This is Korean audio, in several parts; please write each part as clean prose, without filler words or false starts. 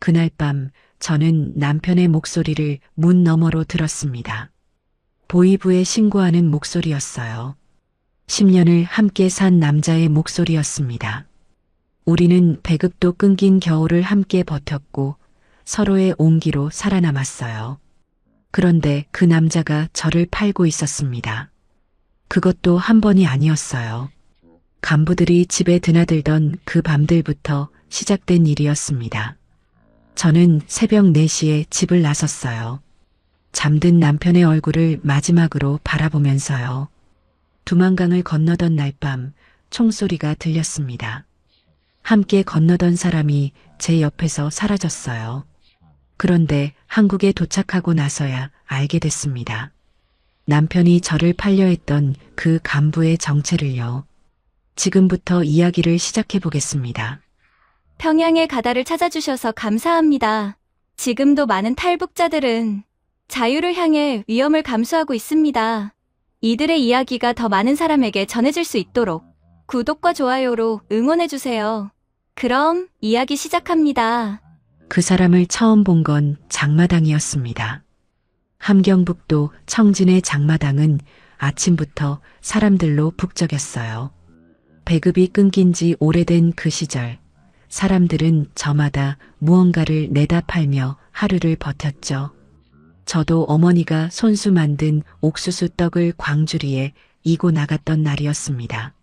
그날 밤 저는 남편의 목소리를 문 너머로 들었습니다. 보이부에 신고하는 목소리였어요. 10년을 함께 산 남자의 목소리였습니다. 우리는 배급도 끊긴 겨울을 함께 버텼고 서로의 온기로 살아남았어요. 그런데 그 남자가 저를 팔고 있었습니다. 그것도 한 번이 아니었어요. 간부들이 집에 드나들던 그 밤들부터 시작된 일이었습니다. 저는 새벽 4시에 집을 나섰어요. 잠든 남편의 얼굴을 마지막으로 바라보면서요. 두만강을 건너던 날 밤 총소리가 들렸습니다. 함께 건너던 사람이 제 옆에서 사라졌어요. 그런데 한국에 도착하고 나서야 알게 됐습니다. 남편이 저를 팔려 했던 그 간부의 정체를요. 지금부터 이야기를 시작해 보겠습니다. 평양의 가다를 찾아주셔서 감사합니다. 지금도 많은 탈북자들은 자유를 향해 위험을 감수하고 있습니다. 이들의 이야기가 더 많은 사람에게 전해질 수 있도록 구독과 좋아요로 응원해주세요. 그럼 이야기 시작합니다. 그 사람을 처음 본 건 장마당이었습니다. 함경북도 청진의 장마당은 아침부터 사람들로 북적였어요. 배급이 끊긴 지 오래된 그 시절, 사람들은 저마다 무언가를 내다 팔며 하루를 버텼죠. 저도 어머니가 손수 만든 옥수수 떡을 광주리에 이고 나갔던 날이었습니다.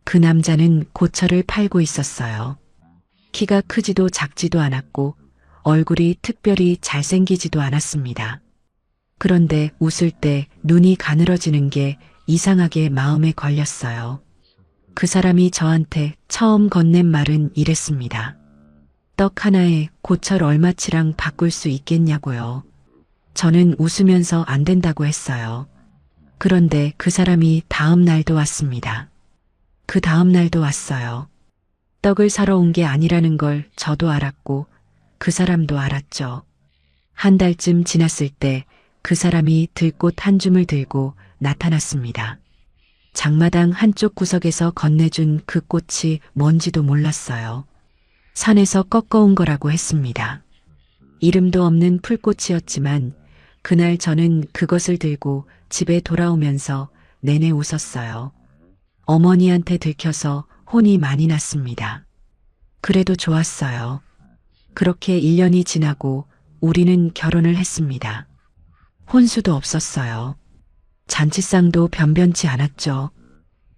그 남자는 고철을 팔고 있었어요. 키가 크지도 작지도 않았고 얼굴이 특별히 잘생기지도 않았습니다. 그런데 웃을 때 눈이 가늘어지는 게 이상하게 마음에 걸렸어요. 그 사람이 저한테 처음 건넨 말은 이랬습니다. 떡 하나에 고철 얼마치랑 바꿀 수 있겠냐고요. 저는 웃으면서 안 된다고 했어요. 그런데 그 사람이 다음 날도 왔습니다. 그 다음 날도 왔어요. 떡을 사러 온 게 아니라는 걸 저도 알았고 그 사람도 알았죠. 한 달쯤 지났을 때 그 사람이 들꽃 한 줌을 들고 나타났습니다. 장마당 한쪽 구석에서 건네준 그 꽃이 뭔지도 몰랐어요. 산에서 꺾어온 거라고 했습니다. 이름도 없는 풀꽃이었지만 그날 저는 그것을 들고 집에 돌아오면서 내내 웃었어요. 어머니한테 들켜서 혼이 많이 났습니다. 그래도 좋았어요. 그렇게 1년이 지나고 우리는 결혼을 했습니다. 혼수도 없었어요. 잔치상도 변변치 않았죠.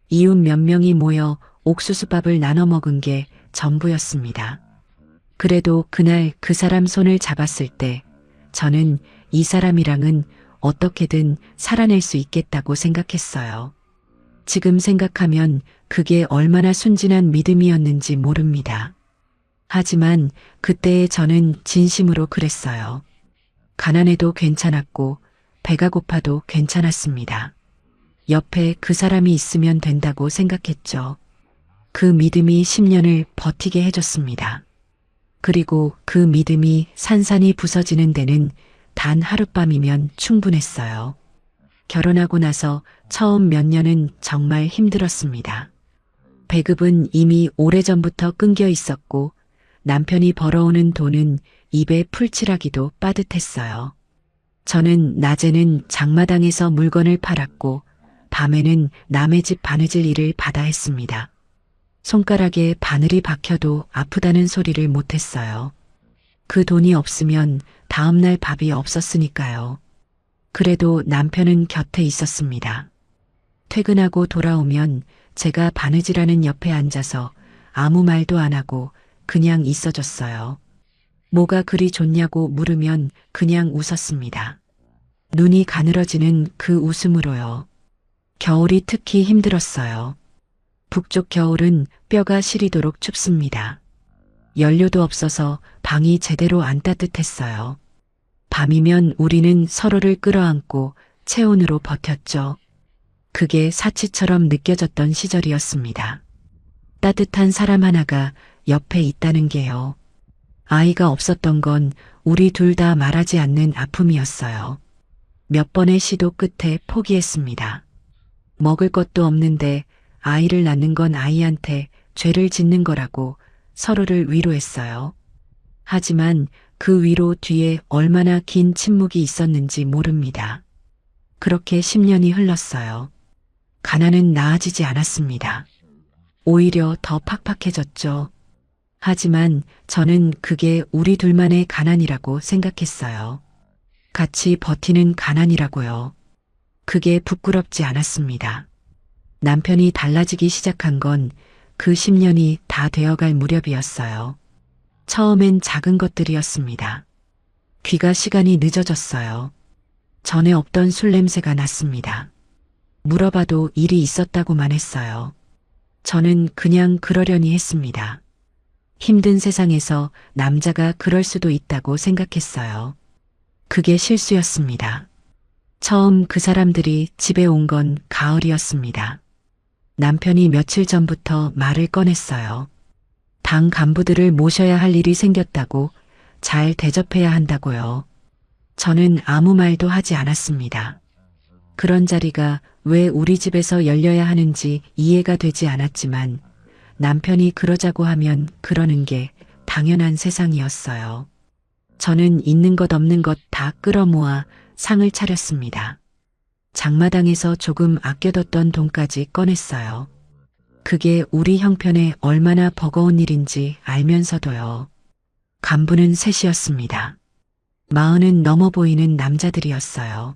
이웃 몇 명이 모여 옥수수밥을 나눠 먹은 게 전부였습니다. 그래도 그날 그 사람 손을 잡았을 때 저는 이 사람이랑은 어떻게든 살아낼 수 있겠다고 생각했어요. 지금 생각하면 그게 얼마나 순진한 믿음이었는지 모릅니다. 하지만 그때의 저는 진심으로 그랬어요. 가난해도 괜찮았고 배가 고파도 괜찮았습니다. 옆에 그 사람이 있으면 된다고 생각했죠. 그 믿음이 10년을 버티게 해줬습니다. 그리고 그 믿음이 산산이 부서지는 데는 단 하룻밤이면 충분했어요. 결혼하고 나서 처음 몇 년은 정말 힘들었습니다. 배급은 이미 오래전부터 끊겨 있었고 남편이 벌어오는 돈은 입에 풀칠하기도 빠듯했어요. 저는 낮에는 장마당에서 물건을 팔았고 밤에는 남의 집 바느질 일을 받아 했습니다. 손가락에 바늘이 박혀도 아프다는 소리를 못했어요. 그 돈이 없으면 다음날 밥이 없었으니까요. 그래도 남편은 곁에 있었습니다. 퇴근하고 돌아오면 제가 바느질하는 옆에 앉아서 아무 말도 안 하고 그냥 있어줬어요. 뭐가 그리 좋냐고 물으면 그냥 웃었습니다. 눈이 가늘어지는 그 웃음으로요. 겨울이 특히 힘들었어요. 북쪽 겨울은 뼈가 시리도록 춥습니다. 연료도 없어서 방이 제대로 안 따뜻했어요. 밤이면 우리는 서로를 끌어안고 체온으로 버텼죠. 그게 사치처럼 느껴졌던 시절이었습니다. 따뜻한 사람 하나가 옆에 있다는 게요. 아이가 없었던 건 우리 둘 다 말하지 않는 아픔이었어요. 몇 번의 시도 끝에 포기했습니다. 먹을 것도 없는데 아이를 낳는 건 아이한테 죄를 짓는 거라고 서로를 위로했어요. 하지만 그 위로 뒤에 얼마나 긴 침묵이 있었는지 모릅니다. 그렇게 10년이 흘렀어요. 가난은 나아지지 않았습니다. 오히려 더 팍팍해졌죠. 하지만 저는 그게 우리 둘만의 가난이라고 생각했어요. 같이 버티는 가난이라고요. 그게 부끄럽지 않았습니다. 남편이 달라지기 시작한 건 그 10년이 다 되어갈 무렵이었어요. 처음엔 작은 것들이었습니다. 귀가 시간이 늦어졌어요. 전에 없던 술 냄새가 났습니다. 물어봐도 일이 있었다고만 했어요. 저는 그냥 그러려니 했습니다. 힘든 세상에서 남자가 그럴 수도 있다고 생각했어요. 그게 실수였습니다. 처음 그 사람들이 집에 온 건 가을이었습니다. 남편이 며칠 전부터 말을 꺼냈어요. 당 간부들을 모셔야 할 일이 생겼다고, 잘 대접해야 한다고요. 저는 아무 말도 하지 않았습니다. 그런 자리가 왜 우리 집에서 열려야 하는지 이해가 되지 않았지만 남편이 그러자고 하면 그러는 게 당연한 세상이었어요. 저는 있는 것 없는 것 다 끌어모아 상을 차렸습니다. 장마당에서 조금 아껴뒀던 돈까지 꺼냈어요. 그게 우리 형편에 얼마나 버거운 일인지 알면서도요. 간부는 셋이었습니다. 40은 넘어 보이는 남자들이었어요.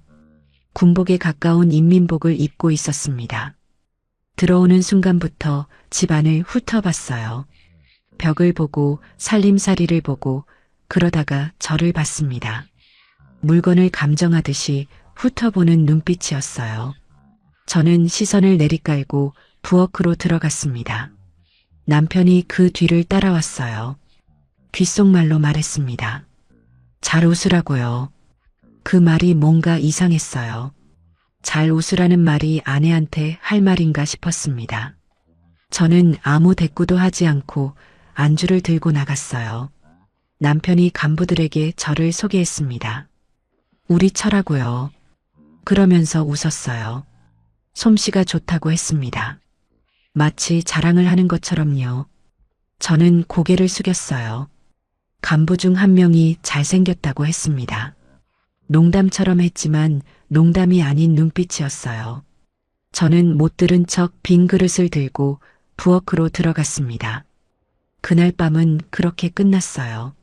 군복에 가까운 인민복을 입고 있었습니다. 들어오는 순간부터 집안을 훑어봤어요. 벽을 보고 살림살이를 보고 그러다가 저를 봤습니다. 물건을 감정하듯이 훑어보는 눈빛이었어요. 저는 시선을 내리깔고 부엌으로 들어갔습니다. 남편이 그 뒤를 따라왔어요. 귓속말로 말했습니다. 잘 웃으라고요. 그 말이 뭔가 이상했어요. 잘 웃으라는 말이 아내한테 할 말인가 싶었습니다. 저는 아무 대꾸도 하지 않고 안주를 들고 나갔어요. 남편이 간부들에게 저를 소개했습니다. 우리 처라고요. 그러면서 웃었어요. 솜씨가 좋다고 했습니다. 마치 자랑을 하는 것처럼요. 저는 고개를 숙였어요. 간부 중 한 명이 잘생겼다고 했습니다. 농담처럼 했지만 농담이 아닌 눈빛이었어요. 저는 못 들은 척 빈 그릇을 들고 부엌으로 들어갔습니다. 그날 밤은 그렇게 끝났어요.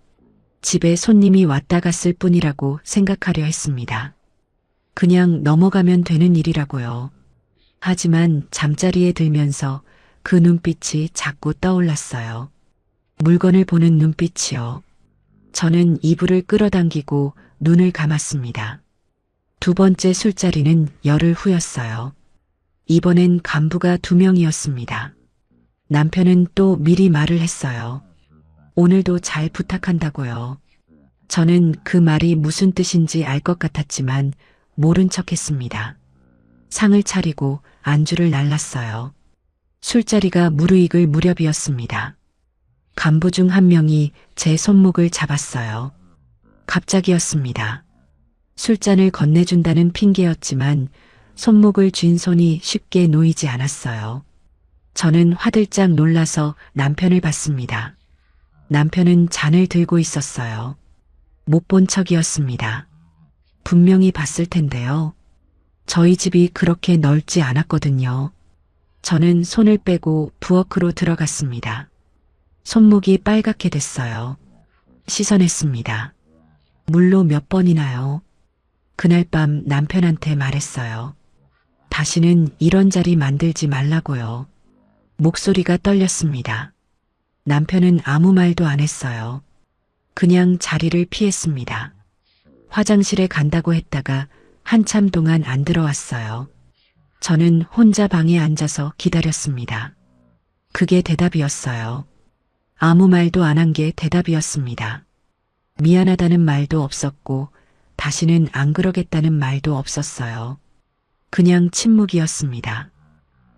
집에 손님이 왔다 갔을 뿐이라고 생각하려 했습니다. 그냥 넘어가면 되는 일이라고요. 하지만 잠자리에 들면서 그 눈빛이 자꾸 떠올랐어요. 물건을 보는 눈빛이요. 저는 이불을 끌어당기고 눈을 감았습니다. 두 번째 술자리는 열흘 후였어요. 이번엔 간부가 2명이었습니다. 남편은 또 미리 말을 했어요. 오늘도 잘 부탁한다고요. 저는 그 말이 무슨 뜻인지 알 것 같았지만 모른 척했습니다. 상을 차리고 안주를 날랐어요. 술자리가 무르익을 무렵이었습니다. 간부 중 한 명이 제 손목을 잡았어요. 갑자기였습니다. 술잔을 건네준다는 핑계였지만 손목을 쥔 손이 쉽게 놓이지 않았어요. 저는 화들짝 놀라서 남편을 봤습니다. 남편은 잔을 들고 있었어요. 못 본 척이었습니다. 분명히 봤을 텐데요. 저희 집이 그렇게 넓지 않았거든요. 저는 손을 빼고 부엌으로 들어갔습니다. 손목이 빨갛게 됐어요. 씻어냈습니다. 물로 몇 번이나요? 그날 밤 남편한테 말했어요. 다시는 이런 자리 만들지 말라고요. 목소리가 떨렸습니다. 남편은 아무 말도 안 했어요. 그냥 자리를 피했습니다. 화장실에 간다고 했다가 한참 동안 안 들어왔어요. 저는 혼자 방에 앉아서 기다렸습니다. 그게 대답이었어요. 아무 말도 안 한 게 대답이었습니다. 미안하다는 말도 없었고 다시는 안 그러겠다는 말도 없었어요. 그냥 침묵이었습니다.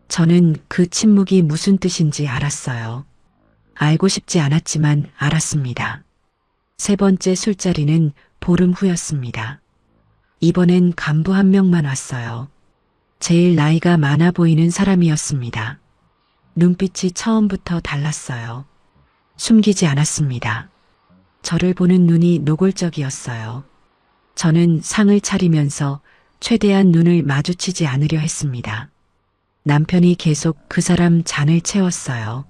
저는 그 침묵이 무슨 뜻인지 알았어요. 알고 싶지 않았지만 알았습니다. 세 번째 술자리는 보름 후였습니다. 이번엔 간부 한 명만 왔어요. 제일 나이가 많아 보이는 사람이었습니다. 눈빛이 처음부터 달랐어요. 숨기지 않았습니다. 저를 보는 눈이 노골적이었어요. 저는 상을 차리면서 최대한 눈을 마주치지 않으려 했습니다. 남편이 계속 그 사람 잔을 채웠어요.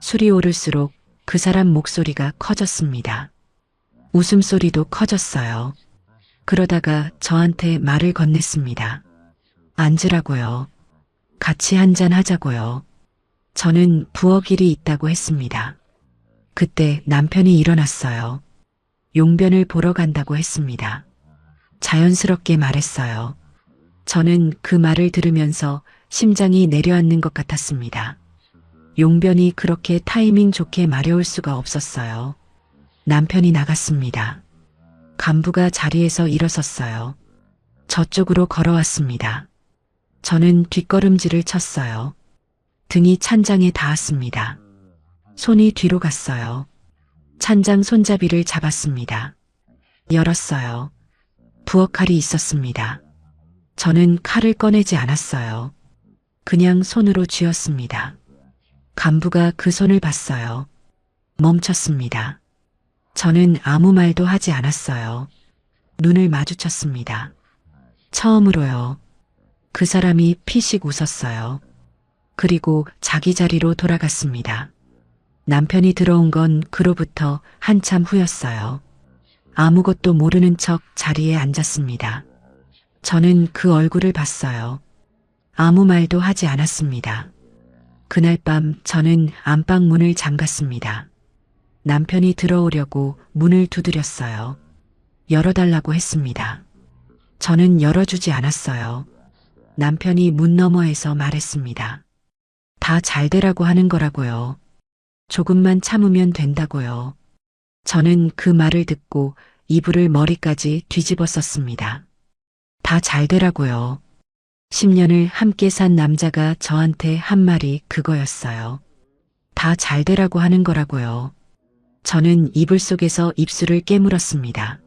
술이 오를수록 그 사람 목소리가 커졌습니다. 웃음소리도 커졌어요. 그러다가 저한테 말을 건넸습니다. 앉으라고요. 같이 한잔 하자고요. 저는 부엌 일이 있다고 했습니다. 그때 남편이 일어났어요. 용변을 보러 간다고 했습니다. 자연스럽게 말했어요. 저는 그 말을 들으면서 심장이 내려앉는 것 같았습니다. 용변이 그렇게 타이밍 좋게 마려울 수가 없었어요. 남편이 나갔습니다. 간부가 자리에서 일어섰어요. 저쪽으로 걸어왔습니다. 저는 뒷걸음질을 쳤어요. 등이 찬장에 닿았습니다. 손이 뒤로 갔어요. 찬장 손잡이를 잡았습니다. 열었어요. 부엌 칼이 있었습니다. 저는 칼을 꺼내지 않았어요. 그냥 손으로 쥐었습니다. 간부가 그 손을 봤어요. 멈췄습니다. 저는 아무 말도 하지 않았어요. 눈을 마주쳤습니다. 처음으로요. 그 사람이 피식 웃었어요. 그리고 자기 자리로 돌아갔습니다. 남편이 들어온 건 그로부터 한참 후였어요. 아무것도 모르는 척 자리에 앉았습니다. 저는 그 얼굴을 봤어요. 아무 말도 하지 않았습니다. 그날 밤 저는 안방 문을 잠갔습니다. 남편이 들어오려고 문을 두드렸어요. 열어달라고 했습니다. 저는 열어주지 않았어요. 남편이 문 너머에서 말했습니다. 다 잘 되라고 하는 거라고요. 조금만 참으면 된다고요. 저는 그 말을 듣고 이불을 머리까지 뒤집었었습니다. 다 잘 되라고요. 10년을 함께 산 남자가 저한테 한 말이 그거였어요. 다 잘 되라고 하는 거라고요. 저는 이불 속에서 입술을 깨물었습니다.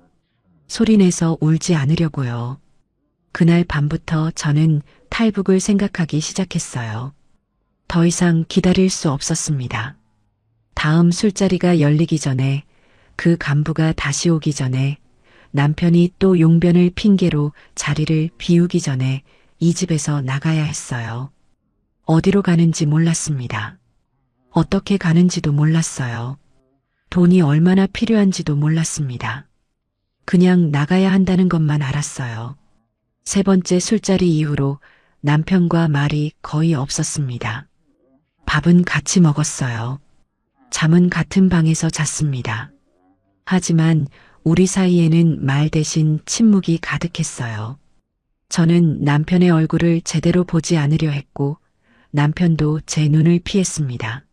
소리내서 울지 않으려고요. 그날 밤부터 저는 탈북을 생각하기 시작했어요. 더 이상 기다릴 수 없었습니다. 다음 술자리가 열리기 전에, 그 간부가 다시 오기 전에, 남편이 또 용변을 핑계로 자리를 비우기 전에 이 집에서 나가야 했어요. 어디로 가는지 몰랐습니다. 어떻게 가는지도 몰랐어요. 돈이 얼마나 필요한지도 몰랐습니다. 그냥 나가야 한다는 것만 알았어요. 세 번째 술자리 이후로 남편과 말이 거의 없었습니다. 밥은 같이 먹었어요. 잠은 같은 방에서 잤습니다. 하지만 우리 사이에는 말 대신 침묵이 가득했어요. 저는 남편의 얼굴을 제대로 보지 않으려 했고 남편도 제 눈을 피했습니다.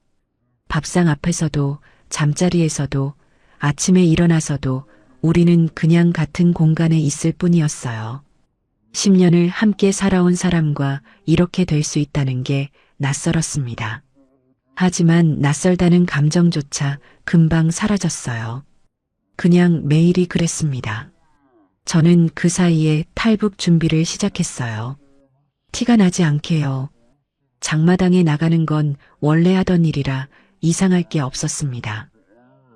밥상 앞에서도 잠자리에서도 아침에 일어나서도 우리는 그냥 같은 공간에 있을 뿐이었어요. 10년을 함께 살아온 사람과 이렇게 될 수 있다는 게 낯설었습니다. 하지만 낯설다는 감정조차 금방 사라졌어요. 그냥 매일이 그랬습니다. 저는 그 사이에 탈북 준비를 시작했어요. 티가 나지 않게요. 장마당에 나가는 건 원래 하던 일이라 이상할 게 없었습니다.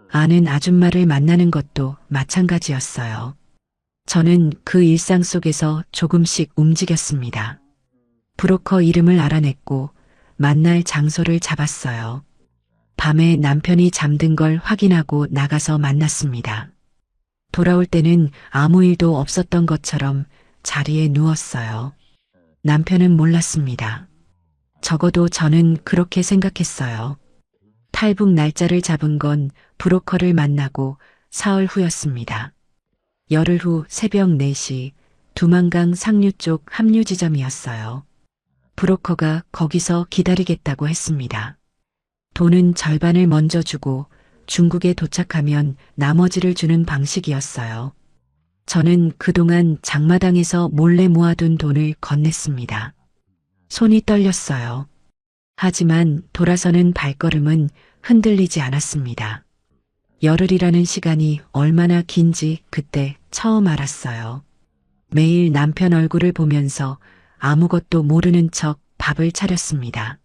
아는 아줌마를 만나는 것도 마찬가지였어요. 저는 그 일상 속에서 조금씩 움직였습니다. 브로커 이름을 알아냈고 만날 장소를 잡았어요. 밤에 남편이 잠든 걸 확인하고 나가서 만났습니다. 돌아올 때는 아무 일도 없었던 것처럼 자리에 누웠어요. 남편은 몰랐습니다. 적어도 저는 그렇게 생각했어요. 탈북 날짜를 잡은 건 브로커를 만나고 사흘 후였습니다. 열흘 후 새벽 4시 두만강 상류 쪽 합류 지점이었어요. 브로커가 거기서 기다리겠다고 했습니다. 돈은 절반을 먼저 주고 중국에 도착하면 나머지를 주는 방식이었어요. 저는 그동안 장마당에서 몰래 모아둔 돈을 건넸습니다. 손이 떨렸어요. 하지만 돌아서는 발걸음은 흔들리지 않았습니다. 열흘이라는 시간이 얼마나 긴지 그때 처음 알았어요. 매일 남편 얼굴을 보면서 아무것도 모르는 척 밥을 차렸습니다.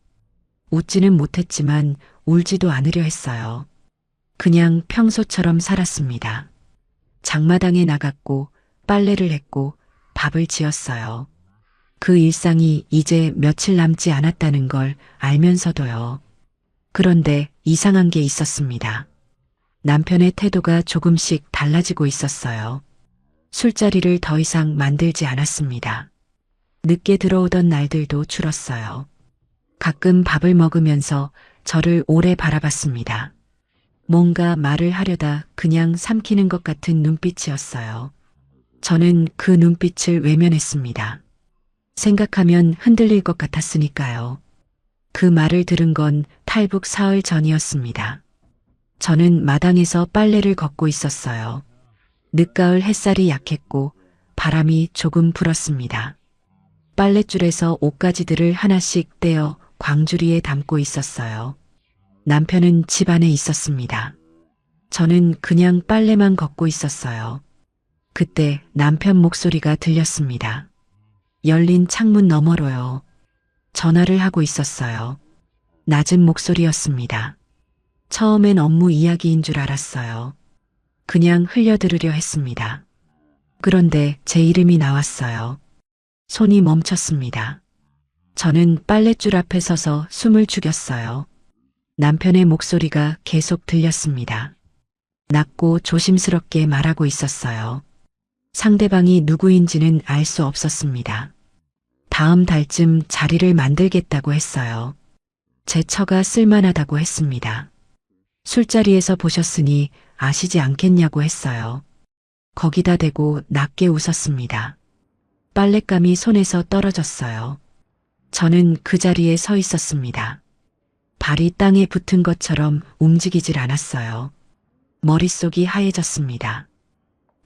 웃지는 못했지만 울지도 않으려 했어요. 그냥 평소처럼 살았습니다. 장마당에 나갔고 빨래를 했고 밥을 지었어요. 그 일상이 이제 며칠 남지 않았다는 걸 알면서도요. 그런데 이상한 게 있었습니다. 남편의 태도가 조금씩 달라지고 있었어요. 술자리를 더 이상 만들지 않았습니다. 늦게 들어오던 날들도 줄었어요. 가끔 밥을 먹으면서 저를 오래 바라봤습니다. 뭔가 말을 하려다 그냥 삼키는 것 같은 눈빛이었어요. 저는 그 눈빛을 외면했습니다. 생각하면 흔들릴 것 같았으니까요. 그 말을 들은 건 탈북 사흘 전이었습니다. 저는 마당에서 빨래를 걷고 있었어요. 늦가을 햇살이 약했고 바람이 조금 불었습니다. 빨랫줄에서 옷가지들을 하나씩 떼어 광주리에 담고 있었어요. 남편은 집 안에 있었습니다. 저는 그냥 빨래만 걷고 있었어요. 그때 남편 목소리가 들렸습니다. 열린 창문 너머로요. 전화를 하고 있었어요. 낮은 목소리였습니다. 처음엔 업무 이야기인 줄 알았어요. 그냥 흘려들으려 했습니다. 그런데 제 이름이 나왔어요. 손이 멈췄습니다. 저는 빨랫줄 앞에 서서 숨을 죽였어요. 남편의 목소리가 계속 들렸습니다. 낮고 조심스럽게 말하고 있었어요. 상대방이 누구인지는 알 수 없었습니다. 다음 달쯤 자리를 만들겠다고 했어요. 제 처가 쓸만하다고 했습니다. 술자리에서 보셨으니 아시지 않겠냐고 했어요. 거기다 대고 낮게 웃었습니다. 빨랫감이 손에서 떨어졌어요. 저는 그 자리에 서 있었습니다. 발이 땅에 붙은 것처럼 움직이질 않았어요. 머릿속이 하얘졌습니다.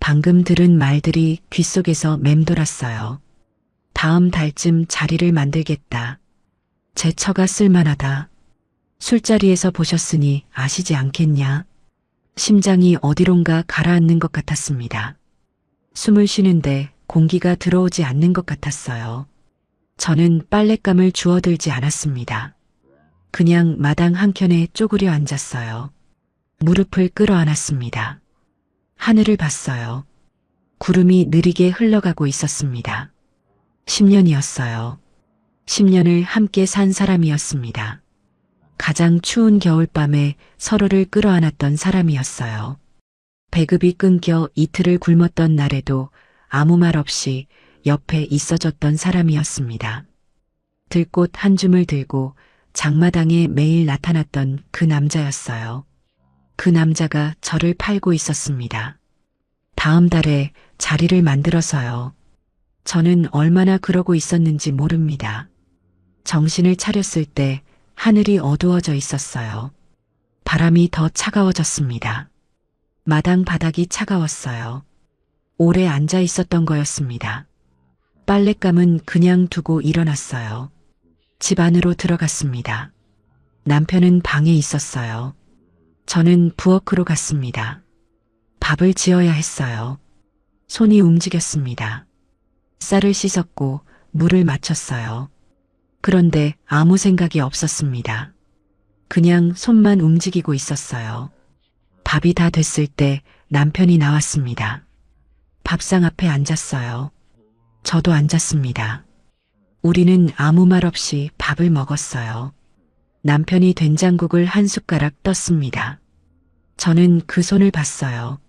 방금 들은 말들이 귓속에서 맴돌았어요. 다음 달쯤 자리를 만들겠다. 제 처가 쓸만하다. 술자리에서 보셨으니 아시지 않겠냐. 심장이 어디론가 가라앉는 것 같았습니다. 숨을 쉬는데 공기가 들어오지 않는 것 같았어요. 저는 빨랫감을 주워들지 않았습니다. 그냥 마당 한켠에 쪼그려 앉았어요. 무릎을 끌어안았습니다. 하늘을 봤어요. 구름이 느리게 흘러가고 있었습니다. 10년이었어요. 10년을 함께 산 사람이었습니다. 가장 추운 겨울밤에 서로를 끌어안았던 사람이었어요. 배급이 끊겨 이틀을 굶었던 날에도 아무 말 없이 옆에 있어줬던 사람이었습니다. 들꽃 한 줌을 들고 장마당에 매일 나타났던 그 남자였어요. 그 남자가 저를 팔고 있었습니다. 다음 달에 자리를 만들어서요. 저는 얼마나 그러고 있었는지 모릅니다. 정신을 차렸을 때 하늘이 어두워져 있었어요. 바람이 더 차가워졌습니다. 마당 바닥이 차가웠어요. 오래 앉아 있었던 거였습니다. 빨랫감은 그냥 두고 일어났어요. 집 안으로 들어갔습니다. 남편은 방에 있었어요. 저는 부엌으로 갔습니다. 밥을 지어야 했어요. 손이 움직였습니다. 쌀을 씻었고 물을 맞췄어요. 그런데 아무 생각이 없었습니다. 그냥 손만 움직이고 있었어요. 밥이 다 됐을 때 남편이 나왔습니다. 밥상 앞에 앉았어요. 저도 앉았습니다. 우리는 아무 말 없이 밥을 먹었어요. 남편이 된장국을 한 숟가락 떴습니다. 저는 그 손을 봤어요.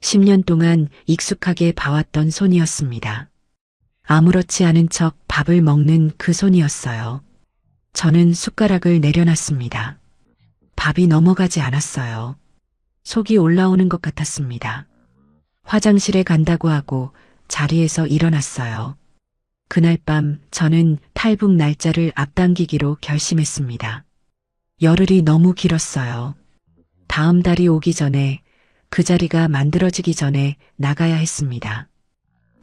10년 동안 익숙하게 봐왔던 손이었습니다. 아무렇지 않은 척 밥을 먹는 그 손이었어요. 저는 숟가락을 내려놨습니다. 밥이 넘어가지 않았어요. 속이 올라오는 것 같았습니다. 화장실에 간다고 하고 자리에서 일어났어요. 그날 밤 저는 탈북 날짜를 앞당기기로 결심했습니다. 열흘이 너무 길었어요. 다음 달이 오기 전에 그 자리가 만들어지기 전에 나가야 했습니다.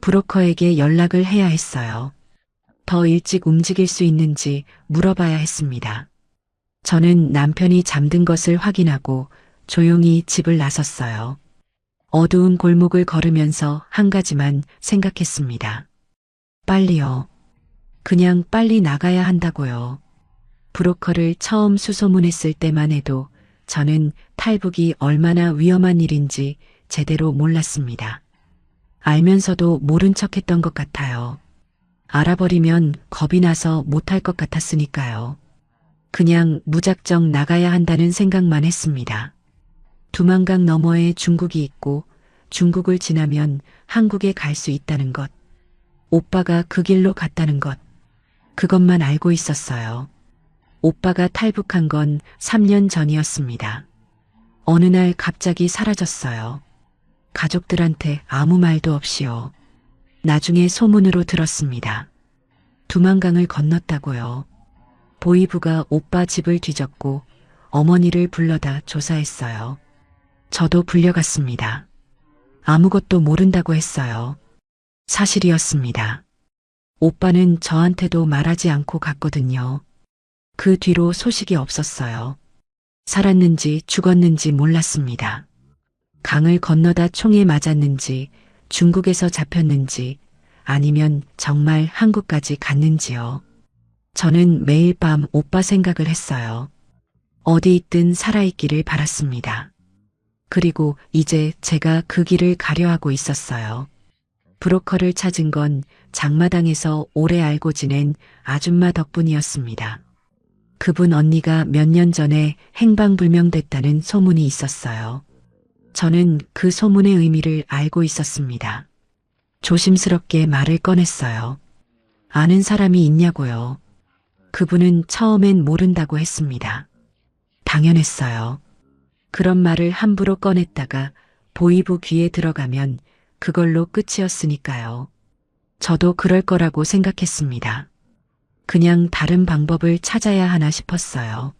브로커에게 연락을 해야 했어요. 더 일찍 움직일 수 있는지 물어봐야 했습니다. 저는 남편이 잠든 것을 확인하고 조용히 집을 나섰어요. 어두운 골목을 걸으면서 한 가지만 생각했습니다. 빨리요. 그냥 빨리 나가야 한다고요. 브로커를 처음 수소문했을 때만 해도 저는 탈북이 얼마나 위험한 일인지 제대로 몰랐습니다. 알면서도 모른 척 했던 것 같아요. 알아버리면 겁이 나서 못할 것 같았으니까요. 그냥 무작정 나가야 한다는 생각만 했습니다. 두만강 너머에 중국이 있고 중국을 지나면 한국에 갈 수 있다는 것. 오빠가 그 길로 갔다는 것. 그것만 알고 있었어요. 오빠가 탈북한 건 3년 전이었습니다. 어느 날 갑자기 사라졌어요. 가족들한테 아무 말도 없이요. 나중에 소문으로 들었습니다. 두만강을 건넜다고요. 보이부가 오빠 집을 뒤졌고 어머니를 불러다 조사했어요. 저도 불려갔습니다. 아무것도 모른다고 했어요. 사실이었습니다. 오빠는 저한테도 말하지 않고 갔거든요. 그 뒤로 소식이 없었어요. 살았는지 죽었는지 몰랐습니다. 강을 건너다 총에 맞았는지 중국에서 잡혔는지 아니면 정말 한국까지 갔는지요. 저는 매일 밤 오빠 생각을 했어요. 어디 있든 살아있기를 바랐습니다. 그리고 이제 제가 그 길을 가려 하고 있었어요. 브로커를 찾은 건 장마당에서 오래 알고 지낸 아줌마 덕분이었습니다. 그분 언니가 몇 년 전에 행방불명됐다는 소문이 있었어요. 저는 그 소문의 의미를 알고 있었습니다. 조심스럽게 말을 꺼냈어요. 아는 사람이 있냐고요. 그분은 처음엔 모른다고 했습니다. 당연했어요. 그런 말을 함부로 꺼냈다가 보이부 귀에 들어가면 그걸로 끝이었으니까요. 저도 그럴 거라고 생각했습니다. 그냥 다른 방법을 찾아야 하나 싶었어요.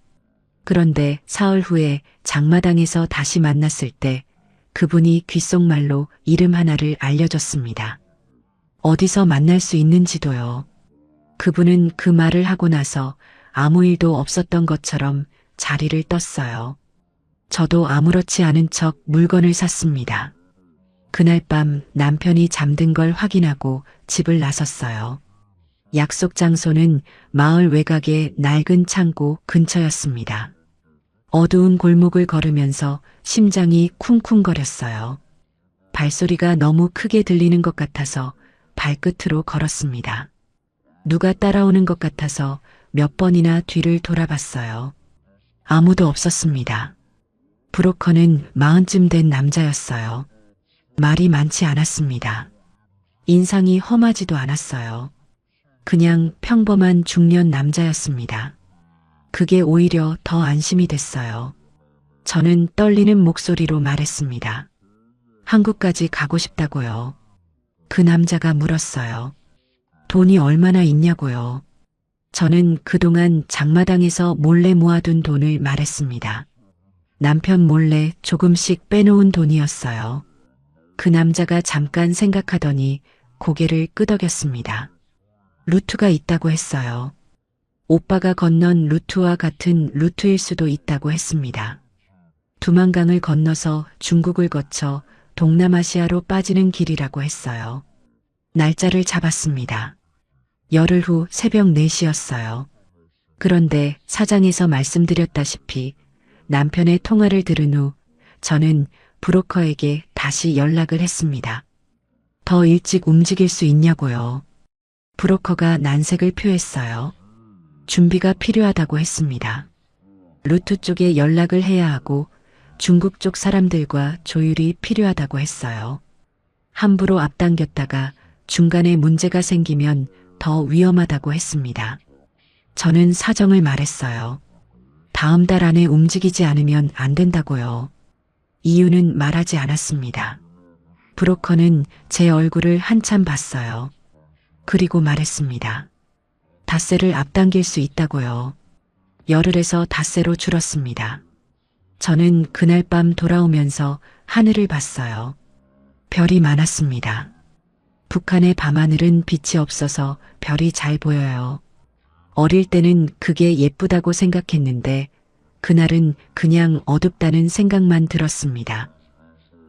그런데 사흘 후에 장마당에서 다시 만났을 때 그분이 귓속말로 이름 하나를 알려줬습니다. 어디서 만날 수 있는지도요. 그분은 그 말을 하고 나서 아무 일도 없었던 것처럼 자리를 떴어요. 저도 아무렇지 않은 척 물건을 샀습니다. 그날 밤 남편이 잠든 걸 확인하고 집을 나섰어요. 약속 장소는 마을 외곽의 낡은 창고 근처였습니다. 어두운 골목을 걸으면서 심장이 쿵쿵거렸어요. 발소리가 너무 크게 들리는 것 같아서 발끝으로 걸었습니다. 누가 따라오는 것 같아서 몇 번이나 뒤를 돌아봤어요. 아무도 없었습니다. 브로커는 40쯤 된 남자였어요. 말이 많지 않았습니다. 인상이 험하지도 않았어요. 그냥 평범한 중년 남자였습니다. 그게 오히려 더 안심이 됐어요. 저는 떨리는 목소리로 말했습니다. 한국까지 가고 싶다고요. 그 남자가 물었어요. 돈이 얼마나 있냐고요. 저는 그동안 장마당에서 몰래 모아둔 돈을 말했습니다. 남편 몰래 조금씩 빼놓은 돈이었어요. 그 남자가 잠깐 생각하더니 고개를 끄덕였습니다. 루트가 있다고 했어요. 오빠가 건넌 루트와 같은 루트일 수도 있다고 했습니다. 두만강을 건너서 중국을 거쳐 동남아시아로 빠지는 길이라고 했어요. 날짜를 잡았습니다. 열흘 후 새벽 4시였어요. 그런데 사장에서 말씀드렸다시피 남편의 통화를 들은 후 저는 브로커에게 다시 연락을 했습니다. 더 일찍 움직일 수 있냐고요. 브로커가 난색을 표했어요. 준비가 필요하다고 했습니다. 루트 쪽에 연락을 해야 하고 중국 쪽 사람들과 조율이 필요하다고 했어요. 함부로 앞당겼다가 중간에 문제가 생기면 더 위험하다고 했습니다. 저는 사정을 말했어요. 다음 달 안에 움직이지 않으면 안 된다고요. 이유는 말하지 않았습니다. 브로커는 제 얼굴을 한참 봤어요. 그리고 말했습니다. 닷새를 앞당길 수 있다고요. 열흘에서 닷새로 줄었습니다. 저는 그날 밤 돌아오면서 하늘을 봤어요. 별이 많았습니다. 북한의 밤하늘은 빛이 없어서 별이 잘 보여요. 어릴 때는 그게 예쁘다고 생각했는데 그날은 그냥 어둡다는 생각만 들었습니다.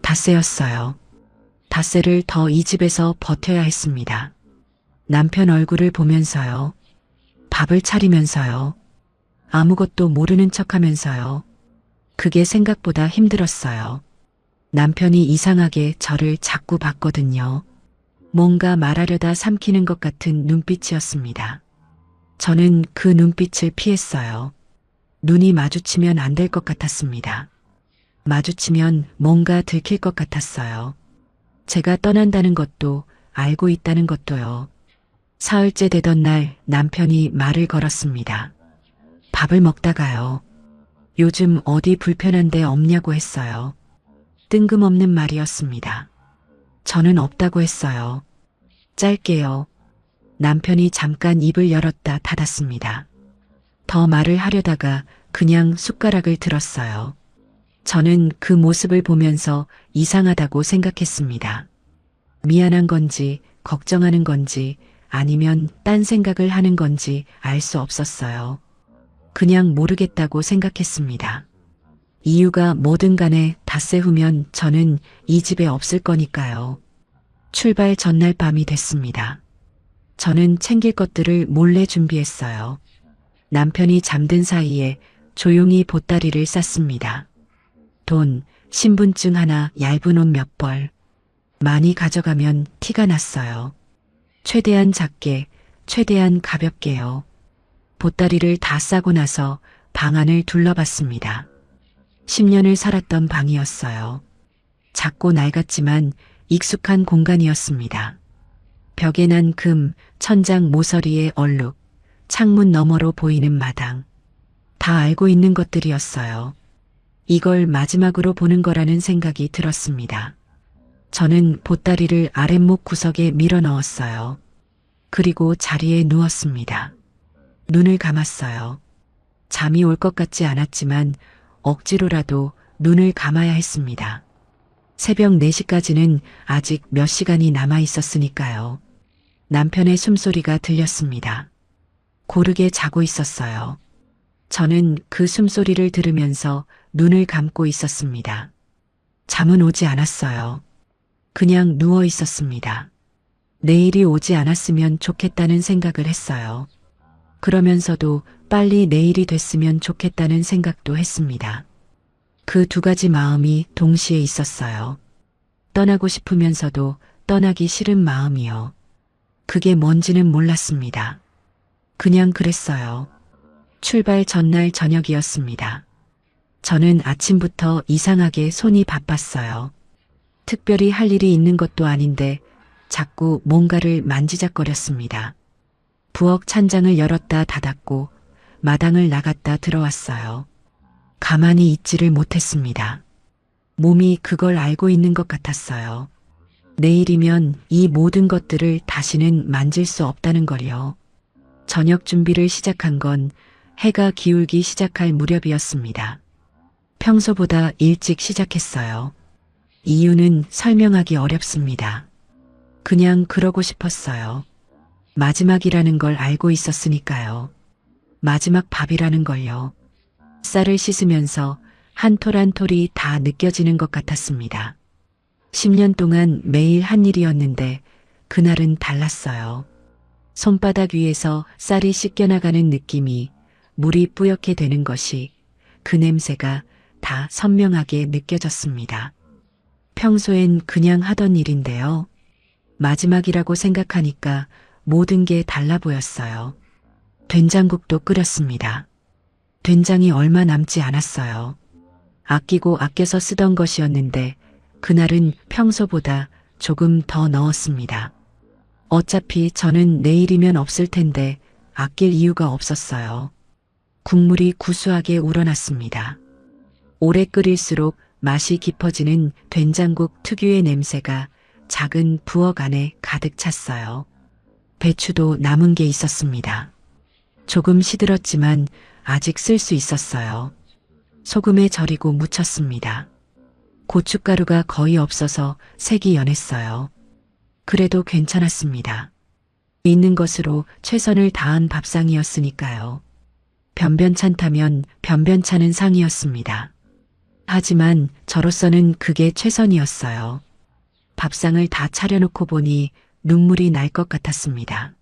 닷새였어요. 닷새를 더 이 집에서 버텨야 했습니다. 남편 얼굴을 보면서요. 밥을 차리면서요. 아무것도 모르는 척하면서요. 그게 생각보다 힘들었어요. 남편이 이상하게 저를 자꾸 봤거든요. 뭔가 말하려다 삼키는 것 같은 눈빛이었습니다. 저는 그 눈빛을 피했어요. 눈이 마주치면 안 될 것 같았습니다. 마주치면 뭔가 들킬 것 같았어요. 제가 떠난다는 것도 알고 있다는 것도요. 사흘째 되던 날 남편이 말을 걸었습니다. 밥을 먹다가요. 요즘 어디 불편한 데 없냐고 했어요. 뜬금없는 말이었습니다. 저는 없다고 했어요. 짧게요. 남편이 잠깐 입을 열었다 닫았습니다. 더 말을 하려다가 그냥 숟가락을 들었어요. 저는 그 모습을 보면서 이상하다고 생각했습니다. 미안한 건지 걱정하는 건지 아니면 딴 생각을 하는 건지 알 수 없었어요. 그냥 모르겠다고 생각했습니다. 이유가 뭐든 간에 닷새 후면 저는 이 집에 없을 거니까요. 출발 전날 밤이 됐습니다. 저는 챙길 것들을 몰래 준비했어요. 남편이 잠든 사이에 조용히 보따리를 쌌습니다. 돈, 신분증 하나, 얇은 옷 몇 벌. 많이 가져가면 티가 났어요. 최대한 작게, 최대한 가볍게요. 보따리를 다 싸고 나서 방 안을 둘러봤습니다. 10년을 살았던 방이었어요. 작고 낡았지만 익숙한 공간이었습니다. 벽에 난 금, 천장 모서리의 얼룩, 창문 너머로 보이는 마당. 다 알고 있는 것들이었어요. 이걸 마지막으로 보는 거라는 생각이 들었습니다. 저는 보따리를 아랫목 구석에 밀어 넣었어요. 그리고 자리에 누웠습니다. 눈을 감았어요. 잠이 올 것 같지 않았지만 억지로라도 눈을 감아야 했습니다. 새벽 4시까지는 아직 몇 시간이 남아 있었으니까요. 남편의 숨소리가 들렸습니다. 고르게 자고 있었어요. 저는 그 숨소리를 들으면서 눈을 감고 있었습니다. 잠은 오지 않았어요. 그냥 누워 있었습니다. 내일이 오지 않았으면 좋겠다는 생각을 했어요. 그러면서도 빨리 내일이 됐으면 좋겠다는 생각도 했습니다. 그 두 가지 마음이 동시에 있었어요. 떠나고 싶으면서도 떠나기 싫은 마음이요. 그게 뭔지는 몰랐습니다. 그냥 그랬어요. 출발 전날 저녁이었습니다. 저는 아침부터 이상하게 손이 바빴어요. 특별히 할 일이 있는 것도 아닌데 자꾸 뭔가를 만지작거렸습니다. 부엌 찬장을 열었다 닫았고 마당을 나갔다 들어왔어요. 가만히 있지를 못했습니다. 몸이 그걸 알고 있는 것 같았어요. 내일이면 이 모든 것들을 다시는 만질 수 없다는 걸요. 저녁 준비를 시작한 건 해가 기울기 시작할 무렵이었습니다. 평소보다 일찍 시작했어요. 이유는 설명하기 어렵습니다. 그냥 그러고 싶었어요. 마지막이라는 걸 알고 있었으니까요. 마지막 밥이라는 걸요. 쌀을 씻으면서 한 톨 한 톨이 다 느껴지는 것 같았습니다. 10년 동안 매일 한 일이었는데 그날은 달랐어요. 손바닥 위에서 쌀이 씻겨나가는 느낌이, 물이 뿌옇게 되는 것이, 그 냄새가 다 선명하게 느껴졌습니다. 평소엔 그냥 하던 일인데요. 마지막이라고 생각하니까 모든 게 달라 보였어요. 된장국도 끓였습니다. 된장이 얼마 남지 않았어요. 아끼고 아껴서 쓰던 것이었는데 그날은 평소보다 조금 더 넣었습니다. 어차피 저는 내일이면 없을 텐데 아낄 이유가 없었어요. 국물이 구수하게 우러났습니다. 오래 끓일수록 맛이 깊어지는 된장국 특유의 냄새가 작은 부엌 안에 가득 찼어요. 배추도 남은 게 있었습니다. 조금 시들었지만 아직 쓸 수 있었어요. 소금에 절이고 무쳤습니다. 고춧가루가 거의 없어서 색이 연했어요. 그래도 괜찮았습니다. 있는 것으로 최선을 다한 밥상이었으니까요. 변변찮다면 변변찮은 상이었습니다. 하지만 저로서는 그게 최선이었어요. 밥상을 다 차려놓고 보니 눈물이 날 것 같았습니다.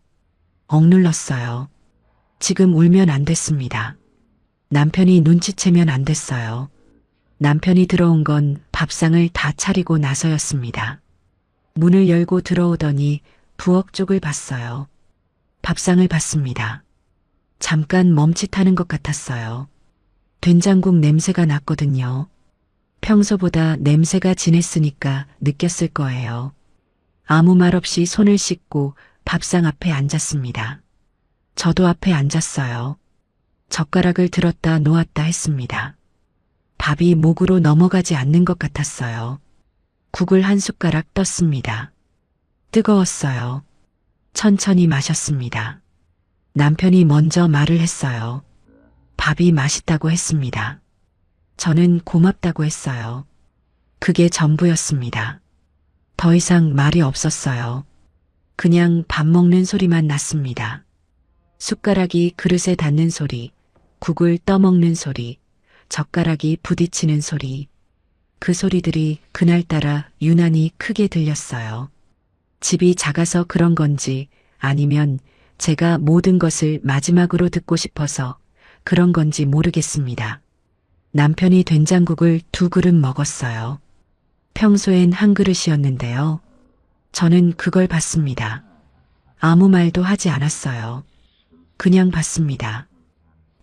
억눌렀어요. 지금 울면 안 됐습니다. 남편이 눈치채면 안 됐어요. 남편이 들어온 건 밥상을 다 차리고 나서였습니다. 문을 열고 들어오더니 부엌 쪽을 봤어요. 밥상을 봤습니다. 잠깐 멈칫하는 것 같았어요. 된장국 냄새가 났거든요. 평소보다 냄새가 진했으니까 느꼈을 거예요. 아무 말 없이 손을 씻고 밥상 앞에 앉았습니다. 저도 앞에 앉았어요. 젓가락을 들었다 놓았다 했습니다. 밥이 목으로 넘어가지 않는 것 같았어요. 국을 한 숟가락 떴습니다. 뜨거웠어요. 천천히 마셨습니다. 남편이 먼저 말을 했어요. 밥이 맛있다고 했습니다. 저는 고맙다고 했어요. 그게 전부였습니다. 더 이상 말이 없었어요. 그냥 밥 먹는 소리만 났습니다. 숟가락이 그릇에 닿는 소리, 국을 떠먹는 소리, 젓가락이 부딪히는 소리. 그 소리들이 그날따라 유난히 크게 들렸어요. 집이 작아서 그런 건지 아니면 제가 모든 것을 마지막으로 듣고 싶어서 그런 건지 모르겠습니다. 남편이 된장국을 2그릇 먹었어요. 평소엔 한 그릇이었는데요. 저는 그걸 봤습니다. 아무 말도 하지 않았어요. 그냥 봤습니다.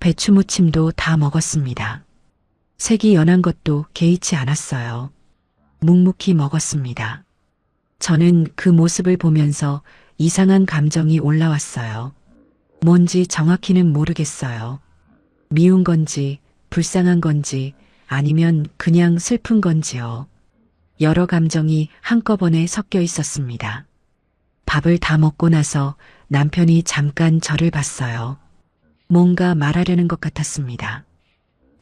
배추무침도 다 먹었습니다. 색이 연한 것도 개의치 않았어요. 묵묵히 먹었습니다. 저는 그 모습을 보면서 이상한 감정이 올라왔어요. 뭔지 정확히는 모르겠어요. 미운 건지, 불쌍한 건지, 아니면 그냥 슬픈 건지요. 여러 감정이 한꺼번에 섞여 있었습니다. 밥을 다 먹고 나서 남편이 잠깐 저를 봤어요. 뭔가 말하려는 것 같았습니다.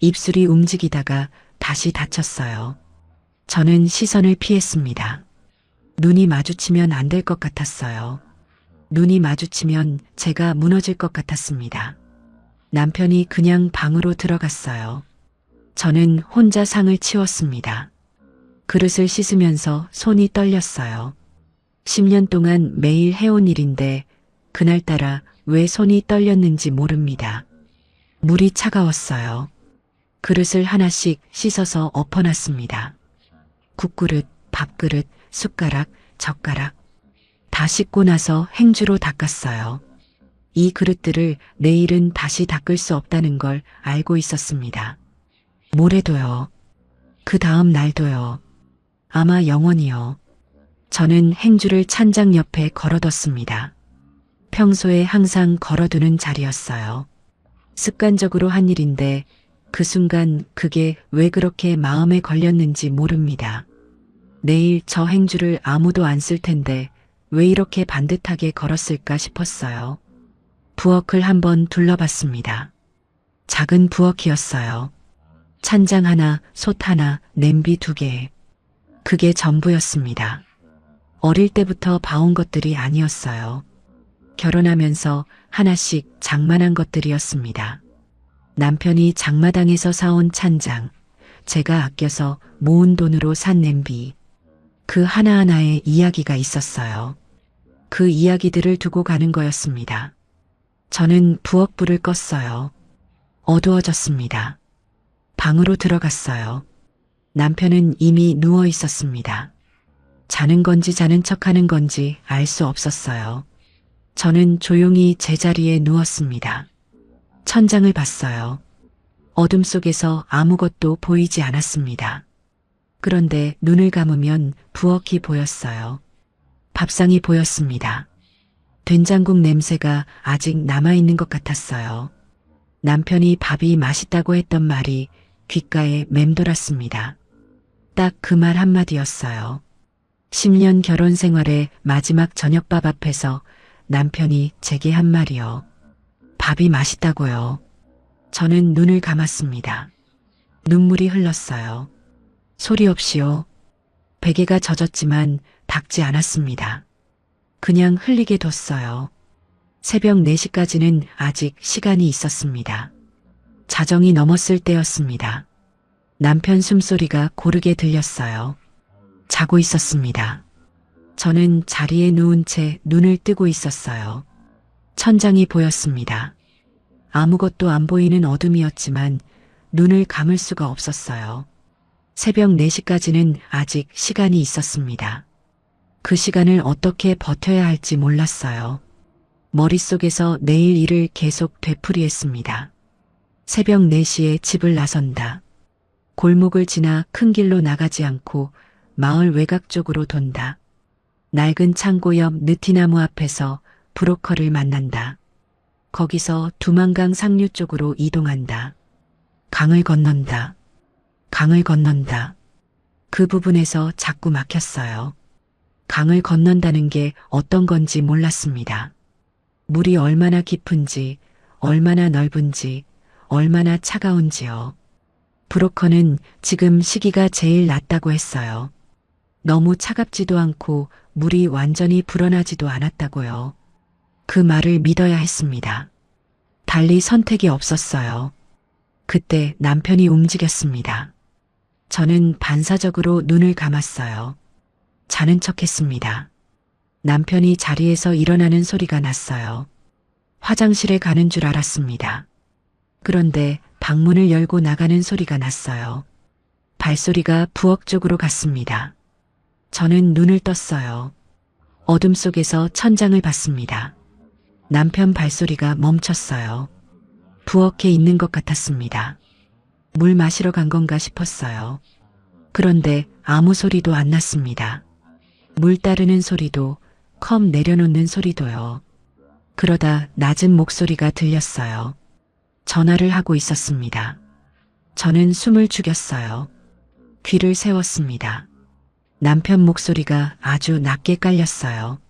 입술이 움직이다가 다시 닫혔어요. 저는 시선을 피했습니다. 눈이 마주치면 안 될 것 같았어요. 눈이 마주치면 제가 무너질 것 같았습니다. 남편이 그냥 방으로 들어갔어요. 저는 혼자 상을 치웠습니다. 그릇을 씻으면서 손이 떨렸어요. 10년 동안 매일 해온 일인데 그날따라 왜 손이 떨렸는지 모릅니다. 물이 차가웠어요. 그릇을 하나씩 씻어서 엎어놨습니다. 국그릇, 밥그릇, 숟가락, 젓가락. 다 씻고 나서 행주로 닦았어요. 이 그릇들을 내일은 다시 닦을 수 없다는 걸 알고 있었습니다. 모레도요. 그 다음 날도요. 아마 영원히요. 저는 행주를 찬장 옆에 걸어뒀습니다. 평소에 항상 걸어두는 자리였어요. 습관적으로 한 일인데 그 순간 그게 왜 그렇게 마음에 걸렸는지 모릅니다. 내일 저 행주를 아무도 안 쓸 텐데 왜 이렇게 반듯하게 걸었을까 싶었어요. 부엌을 한번 둘러봤습니다. 작은 부엌이었어요. 찬장 하나, 솥 하나, 냄비 2개. 그게 전부였습니다. 어릴 때부터 봐온 것들이 아니었어요. 결혼하면서 하나씩 장만한 것들이었습니다. 남편이 장마당에서 사온 찬장, 제가 아껴서 모은 돈으로 산 냄비. 그 하나하나에 이야기가 있었어요. 그 이야기들을 두고 가는 거였습니다. 저는 부엌불을 껐어요. 어두워졌습니다. 방으로 들어갔어요. 남편은 이미 누워 있었습니다. 자는 건지 자는 척하는 건지 알 수 없었어요. 저는 조용히 제자리에 누웠습니다. 천장을 봤어요. 어둠 속에서 아무것도 보이지 않았습니다. 그런데 눈을 감으면 부엌이 보였어요. 밥상이 보였습니다. 된장국 냄새가 아직 남아있는 것 같았어요. 남편이 밥이 맛있다고 했던 말이 귓가에 맴돌았습니다. 딱 그 말 한마디였어요. 10년 결혼 생활의 마지막 저녁밥 앞에서 남편이 제게 한 말이요. 밥이 맛있다고요. 저는 눈을 감았습니다. 눈물이 흘렀어요. 소리 없이요. 베개가 젖었지만 닦지 않았습니다. 그냥 흘리게 뒀어요. 새벽 4시까지는 아직 시간이 있었습니다. 자정이 넘었을 때였습니다. 남편 숨소리가 고르게 들렸어요. 자고 있었습니다. 저는 자리에 누운 채 눈을 뜨고 있었어요. 천장이 보였습니다. 아무것도 안 보이는 어둠이었지만 눈을 감을 수가 없었어요. 새벽 4시까지는 아직 시간이 있었습니다. 그 시간을 어떻게 버텨야 할지 몰랐어요. 머릿속에서 내일 일을 계속 되풀이했습니다. 새벽 4시에 집을 나선다. 골목을 지나 큰 길로 나가지 않고 마을 외곽 쪽으로 돈다. 낡은 창고 옆 느티나무 앞에서 브로커를 만난다. 거기서 두만강 상류 쪽으로 이동한다. 강을 건넌다. 강을 건넌다. 그 부분에서 자꾸 막혔어요. 강을 건넌다는 게 어떤 건지 몰랐습니다. 물이 얼마나 깊은지, 얼마나 넓은지, 얼마나 차가운지요. 브로커는 지금 시기가 제일 낫다고 했어요. 너무 차갑지도 않고 물이 완전히 불어나지도 않았다고요. 그 말을 믿어야 했습니다. 달리 선택이 없었어요. 그때 남편이 움직였습니다. 저는 반사적으로 눈을 감았어요. 자는 척했습니다. 남편이 자리에서 일어나는 소리가 났어요. 화장실에 가는 줄 알았습니다. 그런데 방문을 열고 나가는 소리가 났어요. 발소리가 부엌 쪽으로 갔습니다. 저는 눈을 떴어요. 어둠 속에서 천장을 봤습니다. 남편 발소리가 멈췄어요. 부엌에 있는 것 같았습니다. 물 마시러 간 건가 싶었어요. 그런데 아무 소리도 안 났습니다. 물 따르는 소리도, 컵 내려놓는 소리도요. 그러다 낮은 목소리가 들렸어요. 전화를 하고 있었습니다. 저는 숨을 죽였어요. 귀를 세웠습니다. 남편 목소리가 아주 낮게 깔렸어요.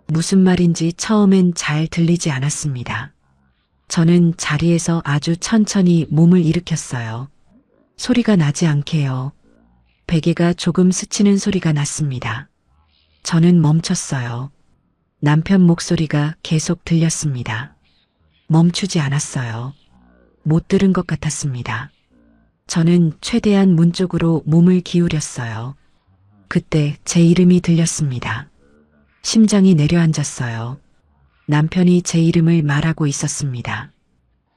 무슨 말인지 처음엔 잘 들리지 않았습니다. 저는 자리에서 아주 천천히 몸을 일으켰어요. 소리가 나지 않게요. 베개가 조금 스치는 소리가 났습니다. 저는 멈췄어요. 남편 목소리가 계속 들렸습니다. 멈추지 않았어요. 못 들은 것 같았습니다. 저는 최대한 문 쪽으로 몸을 기울였어요. 그때 제 이름이 들렸습니다. 심장이 내려앉았어요. 남편이 제 이름을 말하고 있었습니다.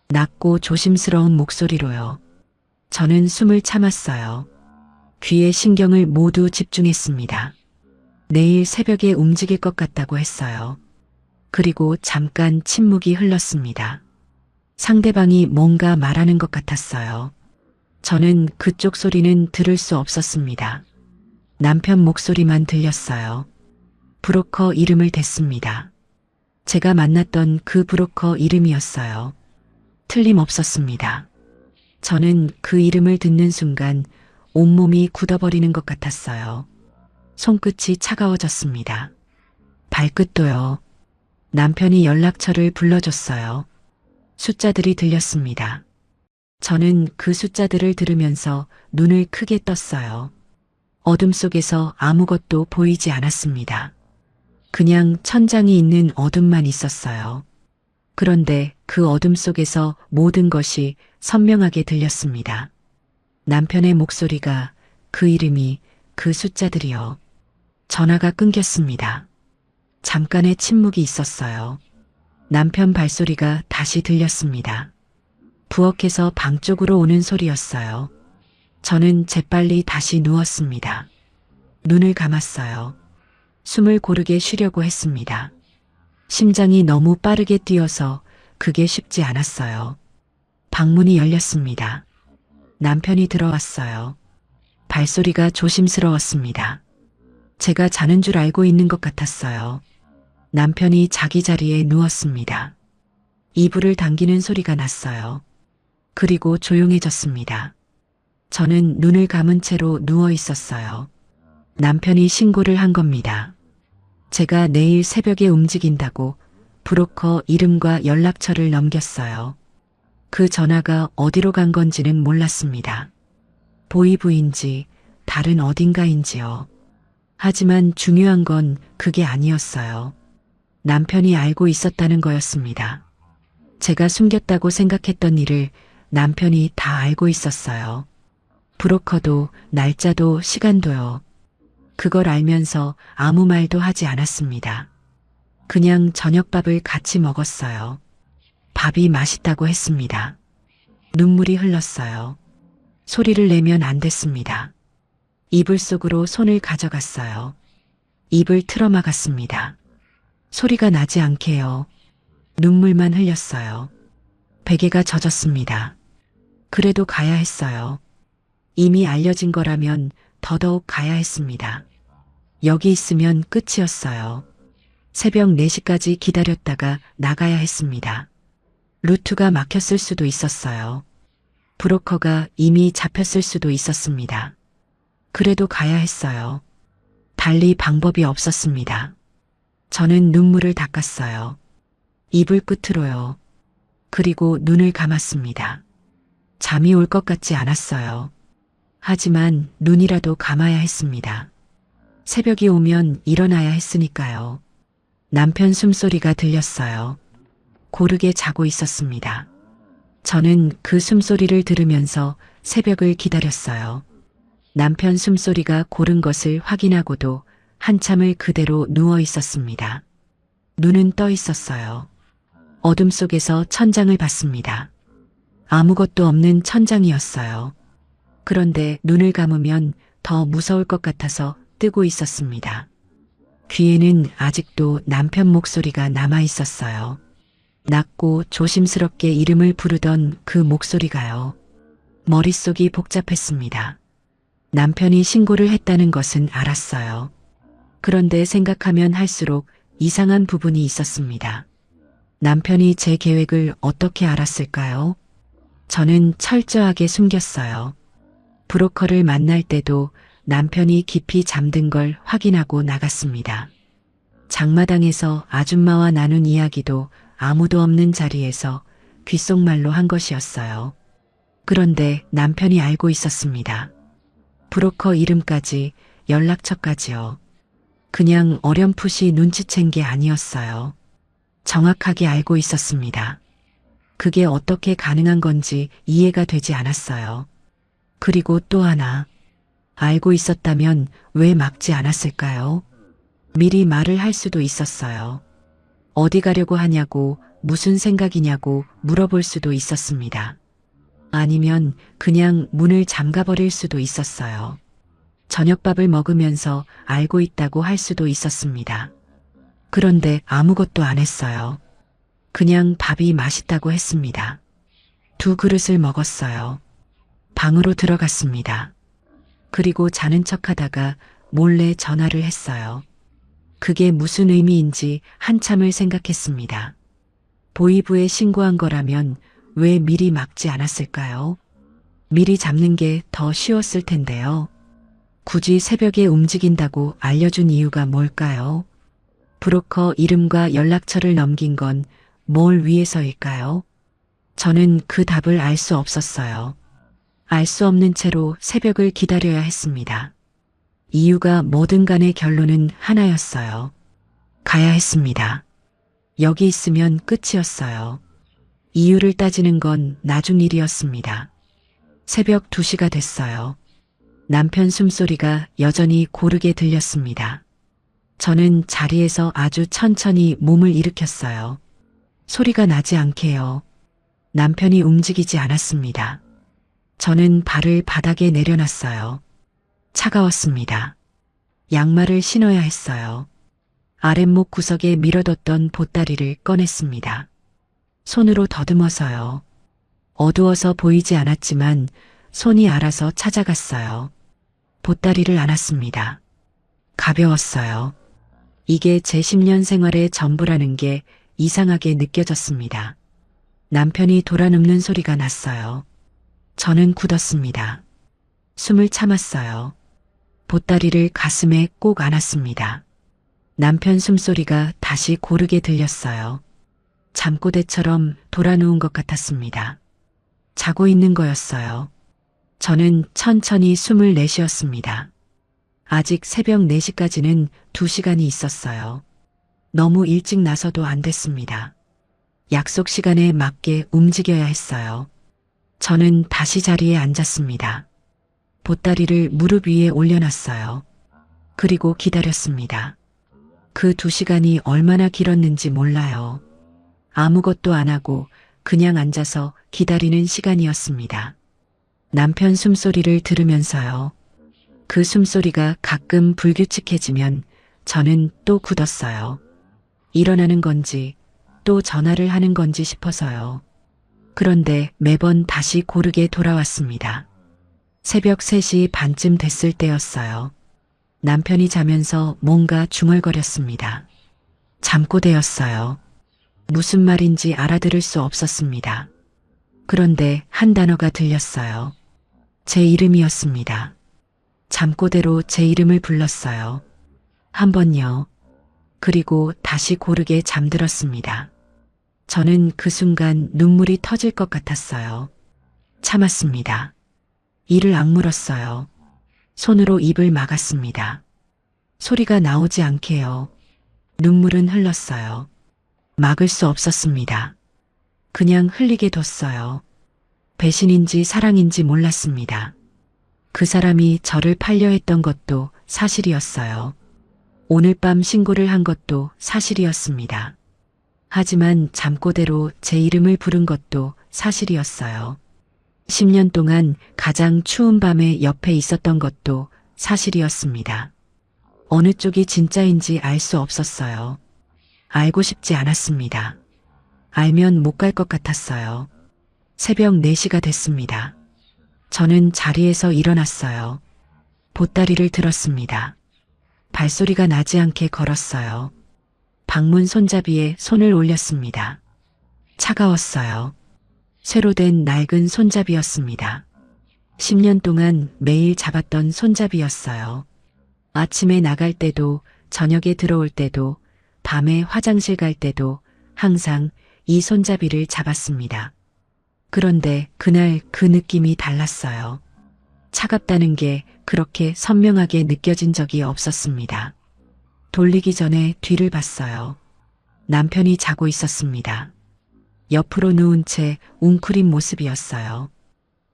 낮고 조심스러운 목소리로요. 저는 숨을 참았어요. 귀에 신경을 모두 집중했습니다. 내일 새벽에 움직일 것 같다고 했어요. 그리고 잠깐 침묵이 흘렀습니다. 상대방이 뭔가 말하는 것 같았어요. 저는 그쪽 소리는 들을 수 없었습니다. 남편 목소리만 들렸어요. 브로커 이름을 댔습니다. 제가 만났던 그 브로커 이름이었어요. 틀림없었습니다. 저는 그 이름을 듣는 순간 온몸이 굳어버리는 것 같았어요. 손끝이 차가워졌습니다. 발끝도요. 남편이 연락처를 불러줬어요. 숫자들이 들렸습니다. 저는 그 숫자들을 들으면서 눈을 크게 떴어요. 어둠 속에서 아무것도 보이지 않았습니다. 그냥 천장이 있는 어둠만 있었어요. 그런데 그 어둠 속에서 모든 것이 선명하게 들렸습니다. 남편의 목소리가, 그 이름이, 그 숫자들이요. 전화가 끊겼습니다. 잠깐의 침묵이 있었어요. 남편 발소리가 다시 들렸습니다. 부엌에서 방 쪽으로 오는 소리였어요. 저는 재빨리 다시 누웠습니다. 눈을 감았어요. 숨을 고르게 쉬려고 했습니다. 심장이 너무 빠르게 뛰어서 그게 쉽지 않았어요. 방문이 열렸습니다. 남편이 들어왔어요. 발소리가 조심스러웠습니다. 제가 자는 줄 알고 있는 것 같았어요. 남편이 자기 자리에 누웠습니다. 이불을 당기는 소리가 났어요. 그리고 조용해졌습니다. 저는 눈을 감은 채로 누워 있었어요. 남편이 신고를 한 겁니다. 제가 내일 새벽에 움직인다고 브로커 이름과 연락처를 넘겼어요. 그 전화가 어디로 간 건지는 몰랐습니다. 보이부인지 다른 어딘가인지요. 하지만 중요한 건 그게 아니었어요. 남편이 알고 있었다는 거였습니다. 제가 숨겼다고 생각했던 일을 남편이 다 알고 있었어요. 브로커도 날짜도 시간도요. 그걸 알면서 아무 말도 하지 않았습니다. 그냥 저녁밥을 같이 먹었어요. 밥이 맛있다고 했습니다. 눈물이 흘렀어요. 소리를 내면 안 됐습니다. 이불 속으로 손을 가져갔어요. 입을 틀어막았습니다. 소리가 나지 않게요. 눈물만 흘렸어요. 베개가 젖었습니다. 그래도 가야 했어요. 이미 알려진 거라면 더더욱 가야 했습니다. 여기 있으면 끝이었어요. 새벽 4시까지 기다렸다가 나가야 했습니다. 루트가 막혔을 수도 있었어요. 브로커가 이미 잡혔을 수도 있었습니다. 그래도 가야 했어요. 달리 방법이 없었습니다. 저는 눈물을 닦았어요. 이불 끝으로요. 그리고 눈을 감았습니다. 잠이 올 것 같지 않았어요. 하지만 눈이라도 감아야 했습니다. 새벽이 오면 일어나야 했으니까요. 남편 숨소리가 들렸어요. 고르게 자고 있었습니다. 저는 그 숨소리를 들으면서 새벽을 기다렸어요. 남편 숨소리가 고른 것을 확인하고도 한참을 그대로 누워 있었습니다. 눈은 떠 있었어요. 어둠 속에서 천장을 봤습니다. 아무것도 없는 천장이었어요. 그런데 눈을 감으면 더 무서울 것 같아서 뜨고 있었습니다. 귀에는 아직도 남편 목소리가 남아 있었어요. 낮고 조심스럽게 이름을 부르던 그 목소리가요. 머릿속이 복잡했습니다. 남편이 신고를 했다는 것은 알았어요. 그런데 생각하면 할수록 이상한 부분이 있었습니다. 남편이 제 계획을 어떻게 알았을까요? 저는 철저하게 숨겼어요. 브로커를 만날 때도 남편이 깊이 잠든 걸 확인하고 나갔습니다. 장마당에서 아줌마와 나눈 이야기도 아무도 없는 자리에서 귓속말로 한 것이었어요. 그런데 남편이 알고 있었습니다. 브로커 이름까지 연락처까지요. 그냥 어렴풋이 눈치챈 게 아니었어요. 정확하게 알고 있었습니다. 그게 어떻게 가능한 건지 이해가 되지 않았어요. 그리고 또 하나, 알고 있었다면 왜 막지 않았을까요? 미리 말을 할 수도 있었어요. 어디 가려고 하냐고, 무슨 생각이냐고 물어볼 수도 있었습니다. 아니면 그냥 문을 잠가버릴 수도 있었어요. 저녁밥을 먹으면서 알고 있다고 할 수도 있었습니다. 그런데 아무것도 안 했어요. 그냥 밥이 맛있다고 했습니다. 2그릇을 먹었어요. 방으로 들어갔습니다. 그리고 자는 척하다가 몰래 전화를 했어요. 그게 무슨 의미인지 한참을 생각했습니다. 보이부에 신고한 거라면 왜 미리 막지 않았을까요? 미리 잡는 게 더 쉬웠을 텐데요. 굳이 새벽에 움직인다고 알려준 이유가 뭘까요? 브로커 이름과 연락처를 넘긴 건 뭘 위해서일까요? 저는 그 답을 알 수 없었어요. 알 수 없는 채로 새벽을 기다려야 했습니다. 이유가 뭐든 간의 결론은 하나였어요. 가야 했습니다. 여기 있으면 끝이었어요. 이유를 따지는 건 나중 일이었습니다. 새벽 2시가 됐어요. 남편 숨소리가 여전히 고르게 들렸습니다. 저는 자리에서 아주 천천히 몸을 일으켰어요. 소리가 나지 않게요. 남편이 움직이지 않았습니다. 저는 발을 바닥에 내려놨어요. 차가웠습니다. 양말을 신어야 했어요. 아랫목 구석에 밀어뒀던 보따리를 꺼냈습니다. 손으로 더듬어서요. 어두워서 보이지 않았지만 손이 알아서 찾아갔어요. 보따리를 안았습니다. 가벼웠어요. 이게 제 10년 생활의 전부라는 게 이상하게 느껴졌습니다. 남편이 돌아눕는 소리가 났어요. 저는 굳었습니다. 숨을 참았어요. 보따리를 가슴에 꼭 안았습니다. 남편 숨소리가 다시 고르게 들렸어요. 잠꼬대처럼 돌아누운 것 같았습니다. 자고 있는 거였어요. 저는 천천히 숨을 내쉬었습니다. 아직 새벽 4시까지는 2시간이 있었어요. 너무 일찍 나서도 안 됐습니다. 약속 시간에 맞게 움직여야 했어요. 저는 다시 자리에 앉았습니다. 보따리를 무릎 위에 올려놨어요. 그리고 기다렸습니다. 그 2시간이 얼마나 길었는지 몰라요. 아무것도 안 하고 그냥 앉아서 기다리는 시간이었습니다. 남편 숨소리를 들으면서요. 그 숨소리가 가끔 불규칙해지면 저는 또 굳었어요. 일어나는 건지 또 전화를 하는 건지 싶어서요. 그런데 매번 다시 고르게 돌아왔습니다. 새벽 3시 반쯤 됐을 때였어요. 남편이 자면서 뭔가 중얼거렸습니다. 잠꼬대였어요. 무슨 말인지 알아들을 수 없었습니다. 그런데 한 단어가 들렸어요. 제 이름이었습니다. 잠꼬대로 제 이름을 불렀어요. 한 번요. 그리고 다시 고르게 잠들었습니다. 저는 그 순간 눈물이 터질 것 같았어요. 참았습니다. 이를 악물었어요. 손으로 입을 막았습니다. 소리가 나오지 않게요. 눈물은 흘렀어요. 막을 수 없었습니다. 그냥 흘리게 뒀어요. 배신인지 사랑인지 몰랐습니다. 그 사람이 저를 팔려 했던 것도 사실이었어요. 오늘 밤 신고를 한 것도 사실이었습니다. 하지만 잠꼬대로 제 이름을 부른 것도 사실이었어요. 10년 동안 가장 추운 밤에 옆에 있었던 것도 사실이었습니다. 어느 쪽이 진짜인지 알 수 없었어요. 알고 싶지 않았습니다. 알면 못 갈 것 같았어요. 새벽 4시가 됐습니다. 저는 자리에서 일어났어요. 보따리를 들었습니다. 발소리가 나지 않게 걸었어요. 방문 손잡이에 손을 올렸습니다. 차가웠어요. 쇠로 된 낡은 손잡이였습니다. 10년 동안 매일 잡았던 손잡이였어요. 아침에 나갈 때도, 저녁에 들어올 때도, 밤에 화장실 갈 때도 항상 이 손잡이를 잡았습니다. 그런데 그날 그 느낌이 달랐어요. 차갑다는 게 그렇게 선명하게 느껴진 적이 없었습니다. 돌리기 전에 뒤를 봤어요. 남편이 자고 있었습니다. 옆으로 누운 채 웅크린 모습이었어요.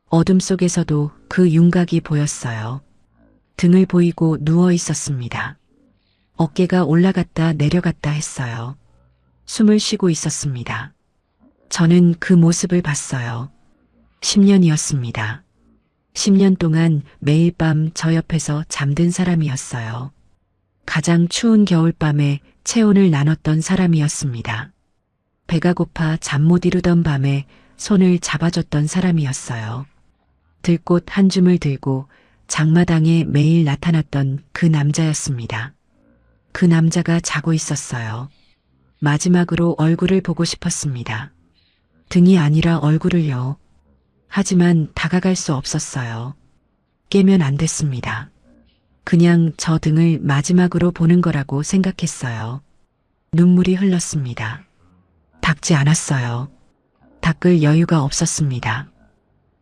어둠 속에서도 그 윤곽이 보였어요. 등을 보이고 누워 있었습니다. 어깨가 올라갔다 내려갔다 했어요. 숨을 쉬고 있었습니다. 저는 그 모습을 봤어요. 10년이었습니다. 10년 동안 매일 밤 저 옆에서 잠든 사람이었어요. 가장 추운 겨울밤에 체온을 나눴던 사람이었습니다. 배가 고파 잠 못 이루던 밤에 손을 잡아줬던 사람이었어요. 들꽃 한 줌을 들고 장마당에 매일 나타났던 그 남자였습니다. 그 남자가 자고 있었어요. 마지막으로 얼굴을 보고 싶었습니다. 등이 아니라 얼굴을요. 하지만 다가갈 수 없었어요. 깨면 안 됐습니다. 그냥 저 등을 마지막으로 보는 거라고 생각했어요. 눈물이 흘렀습니다. 닦지 않았어요. 닦을 여유가 없었습니다.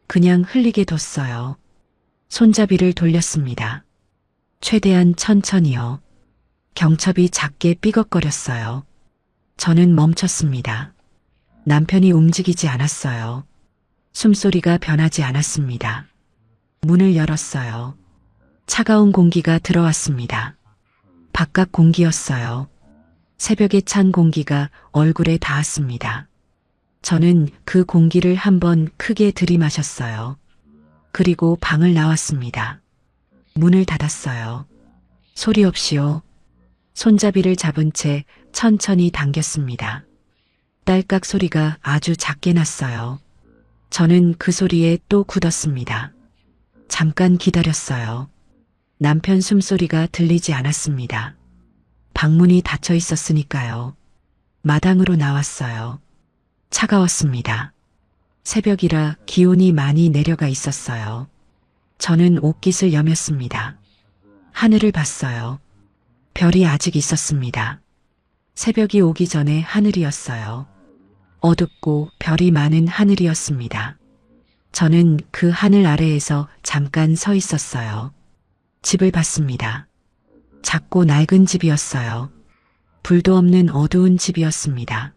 그냥 흘리게 뒀어요. 손잡이를 돌렸습니다. 최대한 천천히요. 경첩이 작게 삐걱거렸어요. 저는 멈췄습니다. 남편이 움직이지 않았어요. 숨소리가 변하지 않았습니다. 문을 열었어요. 차가운 공기가 들어왔습니다. 바깥 공기였어요. 새벽에 찬 공기가 얼굴에 닿았습니다. 저는 그 공기를 한번 크게 들이마셨어요. 그리고 방을 나왔습니다. 문을 닫았어요. 소리 없이요. 손잡이를 잡은 채 천천히 당겼습니다. 딸깍 소리가 아주 작게 났어요. 저는 그 소리에 또 굳었습니다. 잠깐 기다렸어요. 남편 숨소리가 들리지 않았습니다. 방문이 닫혀 있었으니까요. 마당으로 나왔어요. 차가웠습니다. 새벽이라 기온이 많이 내려가 있었어요. 저는 옷깃을 여몄습니다. 하늘을 봤어요. 별이 아직 있었습니다. 새벽이 오기 전에 하늘이었어요. 어둡고 별이 많은 하늘이었습니다. 저는 그 하늘 아래에서 잠깐 서 있었어요. 집을 봤습니다. 작고 낡은 집이었어요. 불도 없는 어두운 집이었습니다.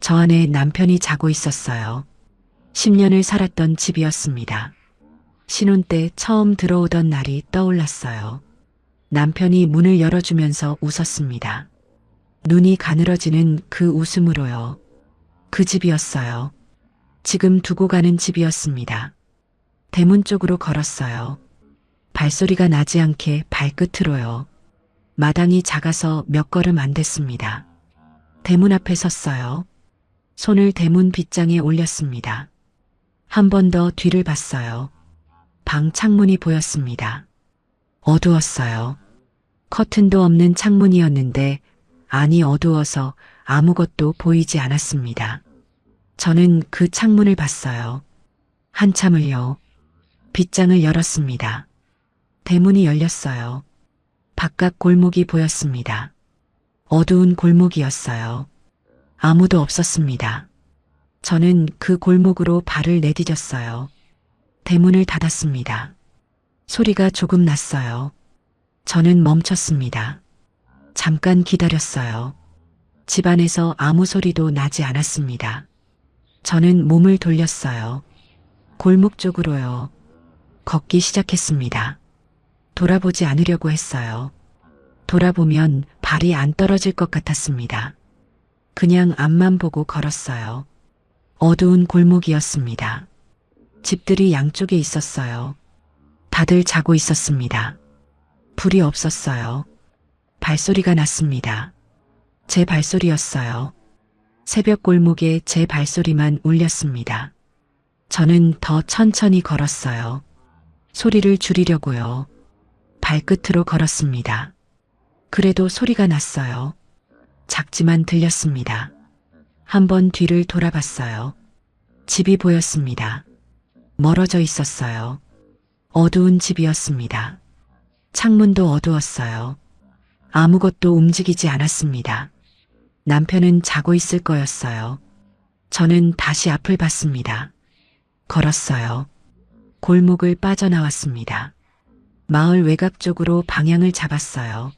저 안에 남편이 자고 있었어요. 10년을 살았던 집이었습니다. 신혼 때 처음 들어오던 날이 떠올랐어요. 남편이 문을 열어주면서 웃었습니다. 눈이 가늘어지는 그 웃음으로요. 그 집이었어요. 지금 두고 가는 집이었습니다. 대문 쪽으로 걸었어요. 발소리가 나지 않게 발끝으로요. 마당이 작아서 몇 걸음 안 됐습니다. 대문 앞에 섰어요. 손을 대문 빗장에 올렸습니다. 한 번 더 뒤를 봤어요. 방 창문이 보였습니다. 어두웠어요. 커튼도 없는 창문이었는데 안이 어두워서 아무것도 보이지 않았습니다. 저는 그 창문을 봤어요. 한참을요. 빗장을 열었습니다. 대문이 열렸어요. 바깥 골목이 보였습니다. 어두운 골목이었어요. 아무도 없었습니다. 저는 그 골목으로 발을 내디뎠어요. 대문을 닫았습니다. 소리가 조금 났어요. 저는 멈췄습니다. 잠깐 기다렸어요. 집 안에서 아무 소리도 나지 않았습니다. 저는 몸을 돌렸어요. 골목 쪽으로요. 걷기 시작했습니다. 돌아보지 않으려고 했어요. 돌아보면 발이 안 떨어질 것 같았습니다. 그냥 앞만 보고 걸었어요. 어두운 골목이었습니다. 집들이 양쪽에 있었어요. 다들 자고 있었습니다. 불이 없었어요. 발소리가 났습니다. 제 발소리였어요. 새벽 골목에 제 발소리만 울렸습니다. 저는 더 천천히 걸었어요. 소리를 줄이려고요. 발끝으로 걸었습니다. 그래도 소리가 났어요. 작지만 들렸습니다. 한번 뒤를 돌아봤어요. 집이 보였습니다. 멀어져 있었어요. 어두운 집이었습니다. 창문도 어두웠어요. 아무것도 움직이지 않았습니다. 남편은 자고 있을 거였어요. 저는 다시 앞을 봤습니다. 걸었어요. 골목을 빠져나왔습니다. 마을 외곽 쪽으로 방향을 잡았어요.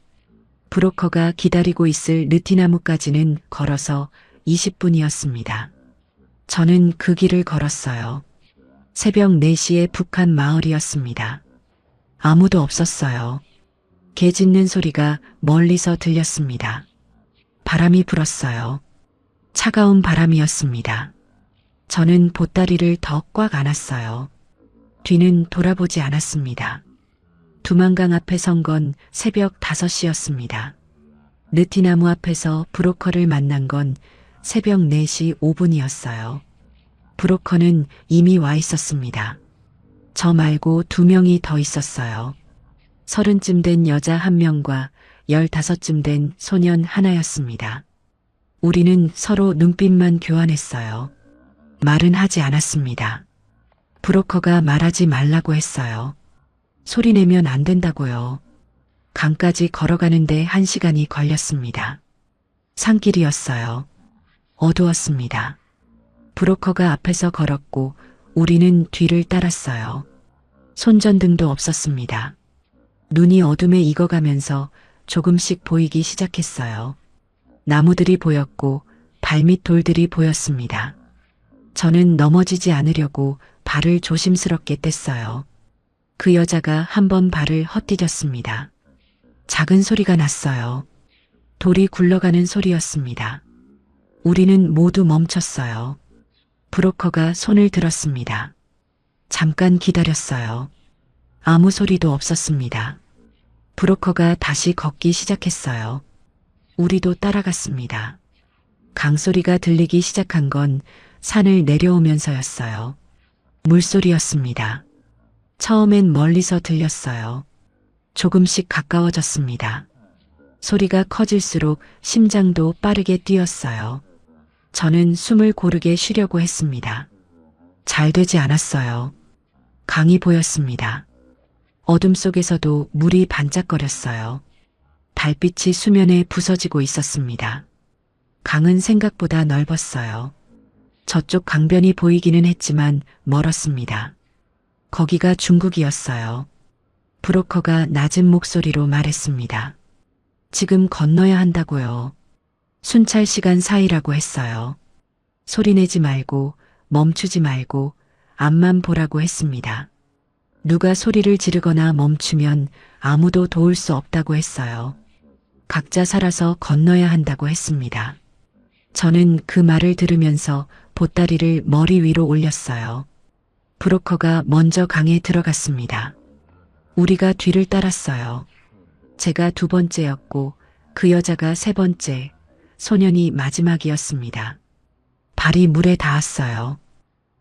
브로커가 기다리고 있을 느티나무까지는 걸어서 20분이었습니다. 저는 그 길을 걸었어요. 새벽 4시에 북한 마을이었습니다. 아무도 없었어요. 개 짖는 소리가 멀리서 들렸습니다. 바람이 불었어요. 차가운 바람이었습니다. 저는 보따리를 더 꽉 안았어요. 뒤는 돌아보지 않았습니다. 두만강 앞에 선 건 새벽 5시였습니다. 느티나무 앞에서 브로커를 만난 건 새벽 4시 5분이었어요. 브로커는 이미 와 있었습니다. 저 말고 2명이 더 있었어요. 30쯤 된 여자 1명과 15쯤 된 소년 하나였습니다. 우리는 서로 눈빛만 교환했어요. 말은 하지 않았습니다. 브로커가 말하지 말라고 했어요. 소리 내면 안 된다고요. 강까지 걸어가는데 1시간이 걸렸습니다. 산길이었어요. 어두웠습니다. 브로커가 앞에서 걸었고 우리는 뒤를 따랐어요. 손전등도 없었습니다. 눈이 어둠에 익어가면서 조금씩 보이기 시작했어요. 나무들이 보였고 발밑 돌들이 보였습니다. 저는 넘어지지 않으려고 발을 조심스럽게 뗐어요. 그 여자가 한번 발을 헛디뎠습니다. 작은 소리가 났어요. 돌이 굴러가는 소리였습니다. 우리는 모두 멈췄어요. 브로커가 손을 들었습니다. 잠깐 기다렸어요. 아무 소리도 없었습니다. 브로커가 다시 걷기 시작했어요. 우리도 따라갔습니다. 강소리가 들리기 시작한 건 산을 내려오면서였어요. 물소리였습니다. 처음엔 멀리서 들렸어요. 조금씩 가까워졌습니다. 소리가 커질수록 심장도 빠르게 뛰었어요. 저는 숨을 고르게 쉬려고 했습니다. 잘 되지 않았어요. 강이 보였습니다. 어둠 속에서도 물이 반짝거렸어요. 달빛이 수면에 부서지고 있었습니다. 강은 생각보다 넓었어요. 저쪽 강변이 보이기는 했지만 멀었습니다. 거기가 중국이었어요. 브로커가 낮은 목소리로 말했습니다. 지금 건너야 한다고요. 순찰 시간 사이라고 했어요. 소리내지 말고 멈추지 말고 앞만 보라고 했습니다. 누가 소리를 지르거나 멈추면 아무도 도울 수 없다고 했어요. 각자 살아서 건너야 한다고 했습니다. 저는 그 말을 들으면서 보따리를 머리 위로 올렸어요. 브로커가 먼저 강에 들어갔습니다. 우리가 뒤를 따랐어요. 제가 두 번째였고 그 여자가 세 번째, 소년이 마지막이었습니다. 발이 물에 닿았어요.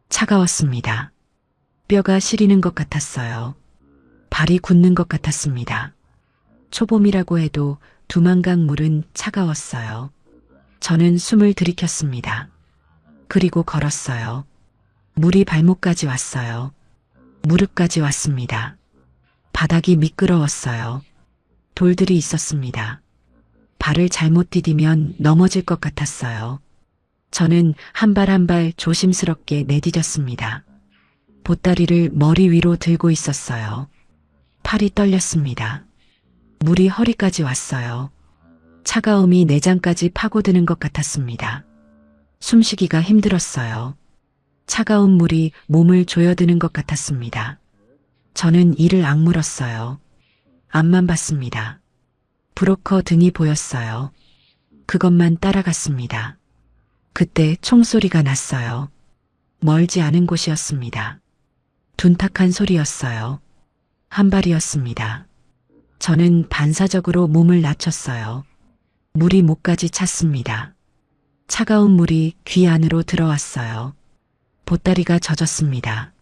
차가웠습니다. 뼈가 시리는 것 같았어요. 발이 굳는 것 같았습니다. 초봄이라고 해도 두만강 물은 차가웠어요. 저는 숨을 들이켰습니다. 그리고 걸었어요. 물이 발목까지 왔어요. 무릎까지 왔습니다. 바닥이 미끄러웠어요. 돌들이 있었습니다. 발을 잘못 디디면 넘어질 것 같았어요. 저는 한 발 한 발 조심스럽게 내디뎠습니다. 보따리를 머리 위로 들고 있었어요. 팔이 떨렸습니다. 물이 허리까지 왔어요. 차가움이 내장까지 파고드는 것 같았습니다. 숨쉬기가 힘들었어요. 차가운 물이 몸을 조여드는 것 같았습니다. 저는 이를 악물었어요. 앞만 봤습니다. 브로커 등이 보였어요. 그것만 따라갔습니다. 그때 총소리가 났어요. 멀지 않은 곳이었습니다. 둔탁한 소리였어요. 한 발이었습니다. 저는 반사적으로 몸을 낮췄어요. 물이 목까지 찼습니다. 차가운 물이 귀 안으로 들어왔어요. 보따리가 젖었습니다.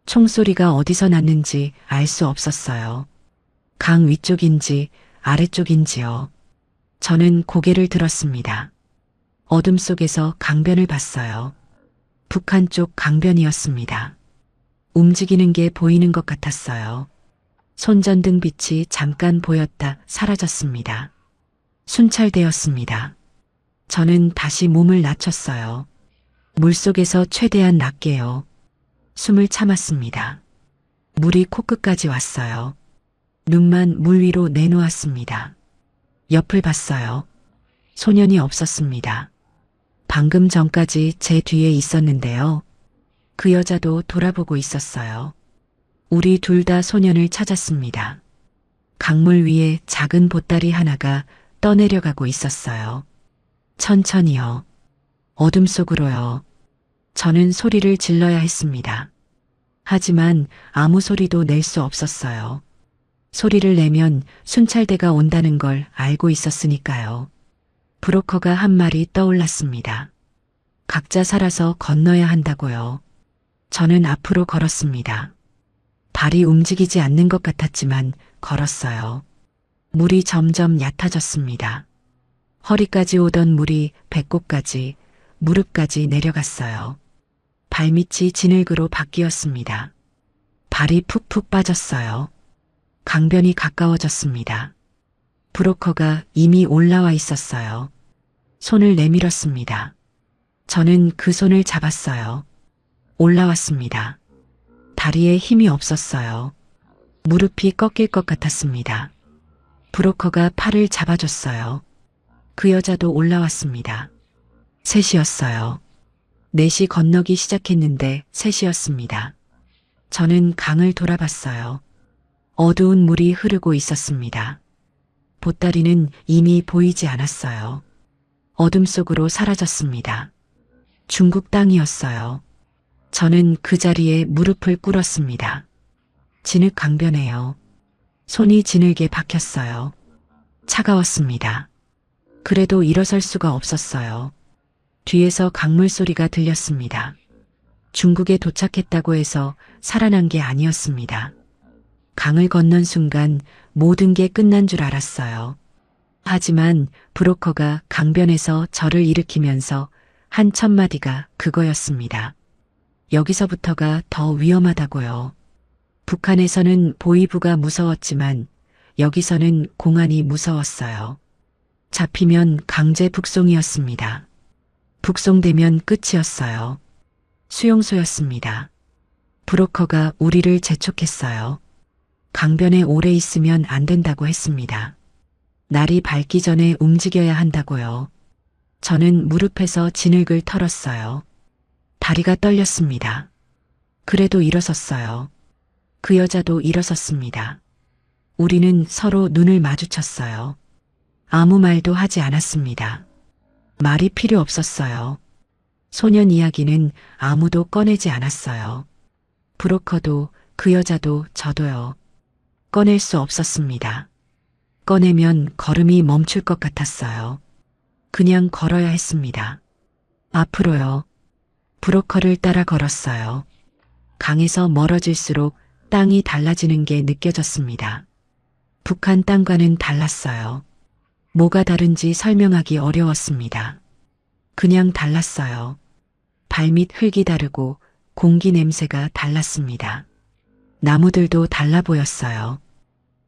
총소리가 어디서 났는지 알 수 없었어요. 강 위쪽인지 아래쪽인지요. 저는 고개를 들었습니다. 어둠 속에서 강변을 봤어요. 북한 쪽 강변이었습니다. 움직이는 게 보이는 것 같았어요. 손전등 빛이 잠깐 보였다 사라졌습니다. 순찰되었습니다. 저는 다시 몸을 낮췄어요. 물속에서 최대한 낮게요. 숨을 참았습니다. 물이 코끝까지 왔어요. 눈만 물 위로 내놓았습니다. 옆을 봤어요. 소년이 없었습니다. 방금 전까지 제 뒤에 있었는데요. 그 여자도 돌아보고 있었어요. 우리 둘 다 소년을 찾았습니다. 강물 위에 작은 보따리 하나가 떠내려가고 있었어요. 천천히요. 어둠 속으로요. 저는 소리를 질러야 했습니다. 하지만 아무 소리도 낼 수 없었어요. 소리를 내면 순찰대가 온다는 걸 알고 있었으니까요. 브로커가 한 말이 떠올랐습니다. 각자 살아서 건너야 한다고요. 저는 앞으로 걸었습니다. 발이 움직이지 않는 것 같았지만 걸었어요. 물이 점점 얕아졌습니다. 허리까지 오던 물이 배꼽까지, 무릎까지 내려갔어요. 발밑이 진흙으로 바뀌었습니다. 발이 푹푹 빠졌어요. 강변이 가까워졌습니다. 브로커가 이미 올라와 있었어요. 손을 내밀었습니다. 저는 그 손을 잡았어요. 올라왔습니다. 다리에 힘이 없었어요. 무릎이 꺾일 것 같았습니다. 브로커가 팔을 잡아줬어요. 그 여자도 올라왔습니다. 셋이었어요. 넷이 건너기 시작했는데 셋이었습니다. 저는 강을 돌아봤어요. 어두운 물이 흐르고 있었습니다. 보따리는 이미 보이지 않았어요. 어둠 속으로 사라졌습니다. 중국 땅이었어요. 저는 그 자리에 무릎을 꿇었습니다. 진흙 강변에요. 손이 진흙에 박혔어요. 차가웠습니다. 그래도 일어설 수가 없었어요. 뒤에서 강물 소리가 들렸습니다. 중국에 도착했다고 해서 살아난 게 아니었습니다. 강을 건넌 순간 모든 게 끝난 줄 알았어요. 하지만 브로커가 강변에서 저를 일으키면서 한 첫마디가 그거였습니다. 여기서부터가 더 위험하다고요. 북한에서는 보위부가 무서웠지만 여기서는 공안이 무서웠어요. 잡히면 강제 북송이었습니다. 북송되면 끝이었어요. 수용소였습니다. 브로커가 우리를 재촉했어요. 강변에 오래 있으면 안 된다고 했습니다. 날이 밝기 전에 움직여야 한다고요. 저는 무릎에서 진흙을 털었어요. 다리가 떨렸습니다. 그래도 일어섰어요. 그 여자도 일어섰습니다. 우리는 서로 눈을 마주쳤어요. 아무 말도 하지 않았습니다. 말이 필요 없었어요. 소년 이야기는 아무도 꺼내지 않았어요. 브로커도 그 여자도 저도요. 꺼낼 수 없었습니다. 꺼내면 걸음이 멈출 것 같았어요. 그냥 걸어야 했습니다. 앞으로요. 브로커를 따라 걸었어요. 강에서 멀어질수록 땅이 달라지는 게 느껴졌습니다. 북한 땅과는 달랐어요. 뭐가 다른지 설명하기 어려웠습니다. 그냥 달랐어요. 발밑 흙이 다르고 공기 냄새가 달랐습니다. 나무들도 달라 보였어요.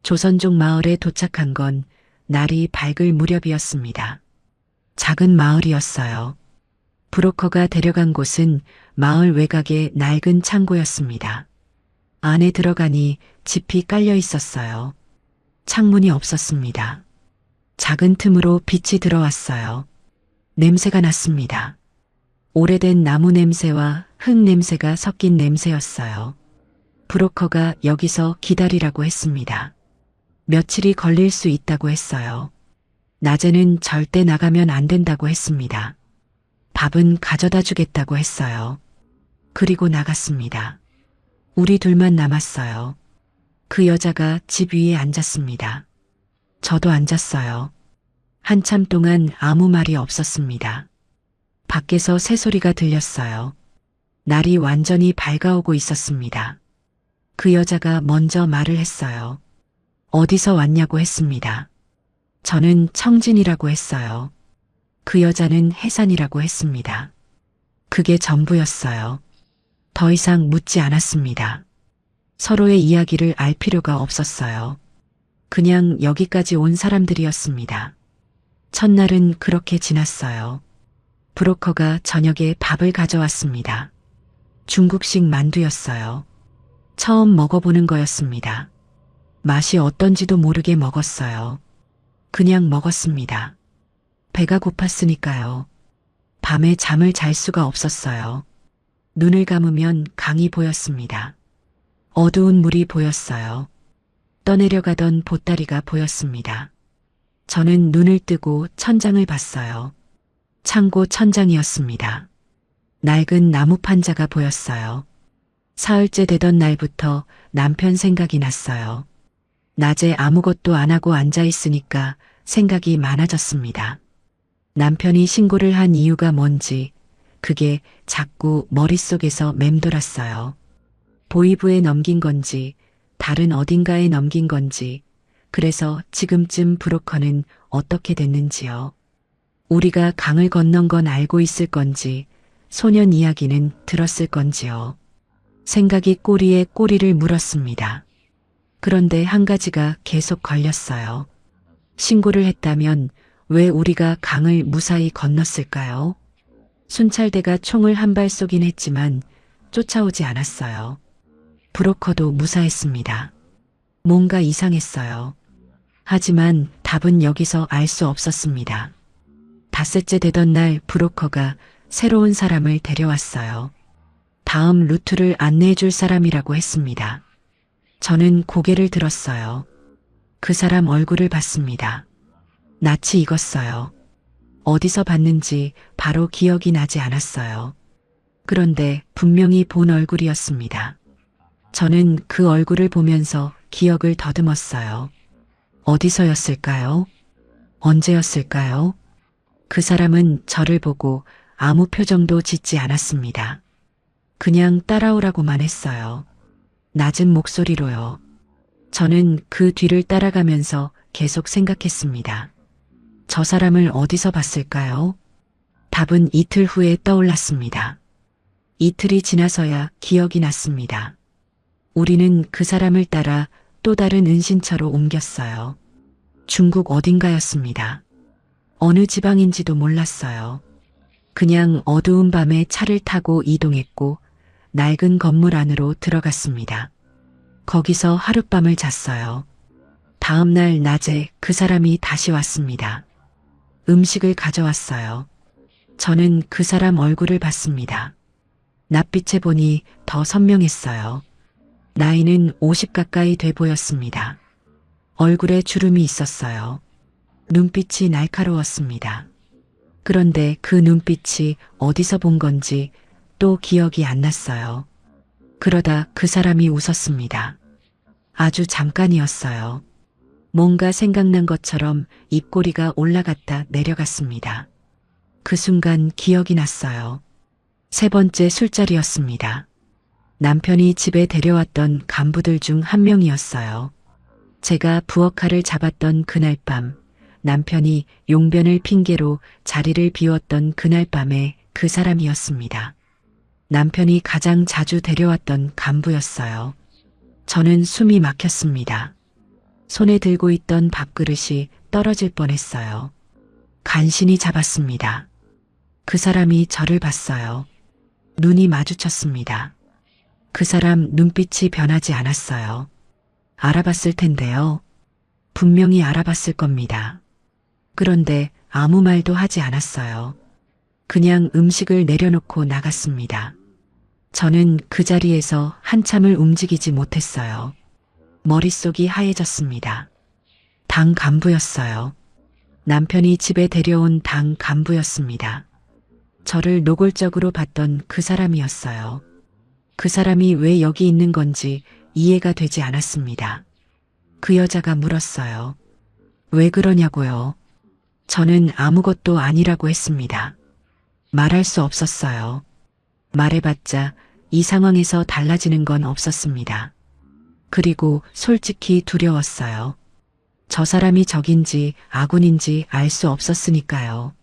조선족 마을에 도착한 건 날이 밝을 무렵이었습니다. 작은 마을이었어요. 브로커가 데려간 곳은 마을 외곽의 낡은 창고였습니다. 안에 들어가니 짚이 깔려 있었어요. 창문이 없었습니다. 작은 틈으로 빛이 들어왔어요. 냄새가 났습니다. 오래된 나무 냄새와 흙 냄새가 섞인 냄새였어요. 브로커가 여기서 기다리라고 했습니다. 며칠이 걸릴 수 있다고 했어요. 낮에는 절대 나가면 안 된다고 했습니다. 밥은 가져다 주겠다고 했어요. 그리고 나갔습니다. 우리 둘만 남았어요. 그 여자가 집 위에 앉았습니다. 저도 앉았어요. 한참 동안 아무 말이 없었습니다. 밖에서 새소리가 들렸어요. 날이 완전히 밝아오고 있었습니다. 그 여자가 먼저 말을 했어요. 어디서 왔냐고 했습니다. 저는 청진이라고 했어요. 그 여자는 해산이라고 했습니다. 그게 전부였어요. 더 이상 묻지 않았습니다. 서로의 이야기를 알 필요가 없었어요. 그냥 여기까지 온 사람들이었습니다. 첫날은 그렇게 지났어요. 브로커가 저녁에 밥을 가져왔습니다. 중국식 만두였어요. 처음 먹어보는 거였습니다. 맛이 어떤지도 모르게 먹었어요. 그냥 먹었습니다. 배가 고팠으니까요. 밤에 잠을 잘 수가 없었어요. 눈을 감으면 강이 보였습니다. 어두운 물이 보였어요. 떠내려가던 보따리가 보였습니다. 저는 눈을 뜨고 천장을 봤어요. 창고 천장이었습니다. 낡은 나무 판자가 보였어요. 사흘째 되던 날부터 남편 생각이 났어요. 낮에 아무것도 안 하고 앉아 있으니까 생각이 많아졌습니다. 남편이 신고를 한 이유가 뭔지 그게 자꾸 머릿속에서 맴돌았어요. 보이부에 넘긴 건지 다른 어딘가에 넘긴 건지 그래서 지금쯤 브로커는 어떻게 됐는지요. 우리가 강을 건넌 건 알고 있을 건지 소년 이야기는 들었을 건지요. 생각이 꼬리에 꼬리를 물었습니다. 그런데 한 가지가 계속 걸렸어요. 신고를 했다면 왜 우리가 강을 무사히 건넜을까요? 순찰대가 총을 한 발 쏘긴 했지만 쫓아오지 않았어요. 브로커도 무사했습니다. 뭔가 이상했어요. 하지만 답은 여기서 알 수 없었습니다. 닷새째 되던 날 브로커가 새로운 사람을 데려왔어요. 다음 루트를 안내해 줄 사람이라고 했습니다. 저는 고개를 들었어요. 그 사람 얼굴을 봤습니다. 낯이 익었어요. 어디서 봤는지 바로 기억이 나지 않았어요. 그런데 분명히 본 얼굴이었습니다. 저는 그 얼굴을 보면서 기억을 더듬었어요. 어디서였을까요? 언제였을까요? 그 사람은 저를 보고 아무 표정도 짓지 않았습니다. 그냥 따라오라고만 했어요. 낮은 목소리로요. 저는 그 뒤를 따라가면서 계속 생각했습니다. 저 사람을 어디서 봤을까요? 답은 이틀 후에 떠올랐습니다. 이틀이 지나서야 기억이 났습니다. 우리는 그 사람을 따라 또 다른 은신처로 옮겼어요. 중국 어딘가였습니다. 어느 지방인지도 몰랐어요. 그냥 어두운 밤에 차를 타고 이동했고 낡은 건물 안으로 들어갔습니다. 거기서 하룻밤을 잤어요. 다음 날 낮에 그 사람이 다시 왔습니다. 음식을 가져왔어요. 저는 그 사람 얼굴을 봤습니다. 낯빛에 보니 더 선명했어요. 나이는 50 가까이 돼 보였습니다. 얼굴에 주름이 있었어요. 눈빛이 날카로웠습니다. 그런데 그 눈빛이 어디서 본 건지 또 기억이 안 났어요. 그러다 그 사람이 웃었습니다. 아주 잠깐이었어요. 뭔가 생각난 것처럼 입꼬리가 올라갔다 내려갔습니다. 그 순간 기억이 났어요. 세 번째 술자리였습니다. 남편이 집에 데려왔던 간부들 중 한 명이었어요. 제가 부엌칼을 잡았던 그날 밤, 남편이 용변을 핑계로 자리를 비웠던 그날 밤에 그 사람이었습니다. 남편이 가장 자주 데려왔던 간부였어요. 저는 숨이 막혔습니다. 손에 들고 있던 밥그릇이 떨어질 뻔했어요. 간신히 잡았습니다. 그 사람이 저를 봤어요. 눈이 마주쳤습니다. 그 사람 눈빛이 변하지 않았어요. 알아봤을 텐데요. 분명히 알아봤을 겁니다. 그런데 아무 말도 하지 않았어요. 그냥 음식을 내려놓고 나갔습니다. 저는 그 자리에서 한참을 움직이지 못했어요. 머릿속이 하얘졌습니다. 당 간부였어요. 남편이 집에 데려온 당 간부였습니다. 저를 노골적으로 봤던 그 사람이었어요. 그 사람이 왜 여기 있는 건지 이해가 되지 않았습니다. 그 여자가 물었어요. 왜 그러냐고요? 저는 아무것도 아니라고 했습니다. 말할 수 없었어요. 말해봤자 이 상황에서 달라지는 건 없었습니다. 그리고 솔직히 두려웠어요. 저 사람이 적인지 아군인지 알 수 없었으니까요.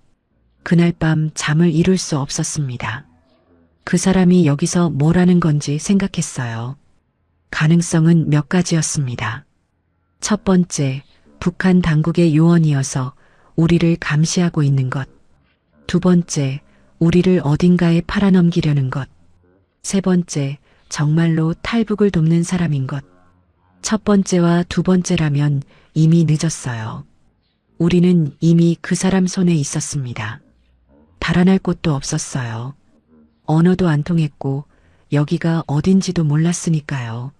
그날 밤 잠을 이룰 수 없었습니다. 그 사람이 여기서 뭘 하는 건지 생각했어요. 가능성은 몇 가지였습니다. 첫 번째, 북한 당국의 요원이어서 우리를 감시하고 있는 것. 두 번째, 우리를 어딘가에 팔아넘기려는 것. 세 번째, 정말로 탈북을 돕는 사람인 것. 첫 번째와 두 번째라면 이미 늦었어요. 우리는 이미 그 사람 손에 있었습니다. 달아날 곳도 없었어요. 언어도 안 통했고 여기가 어딘지도 몰랐으니까요.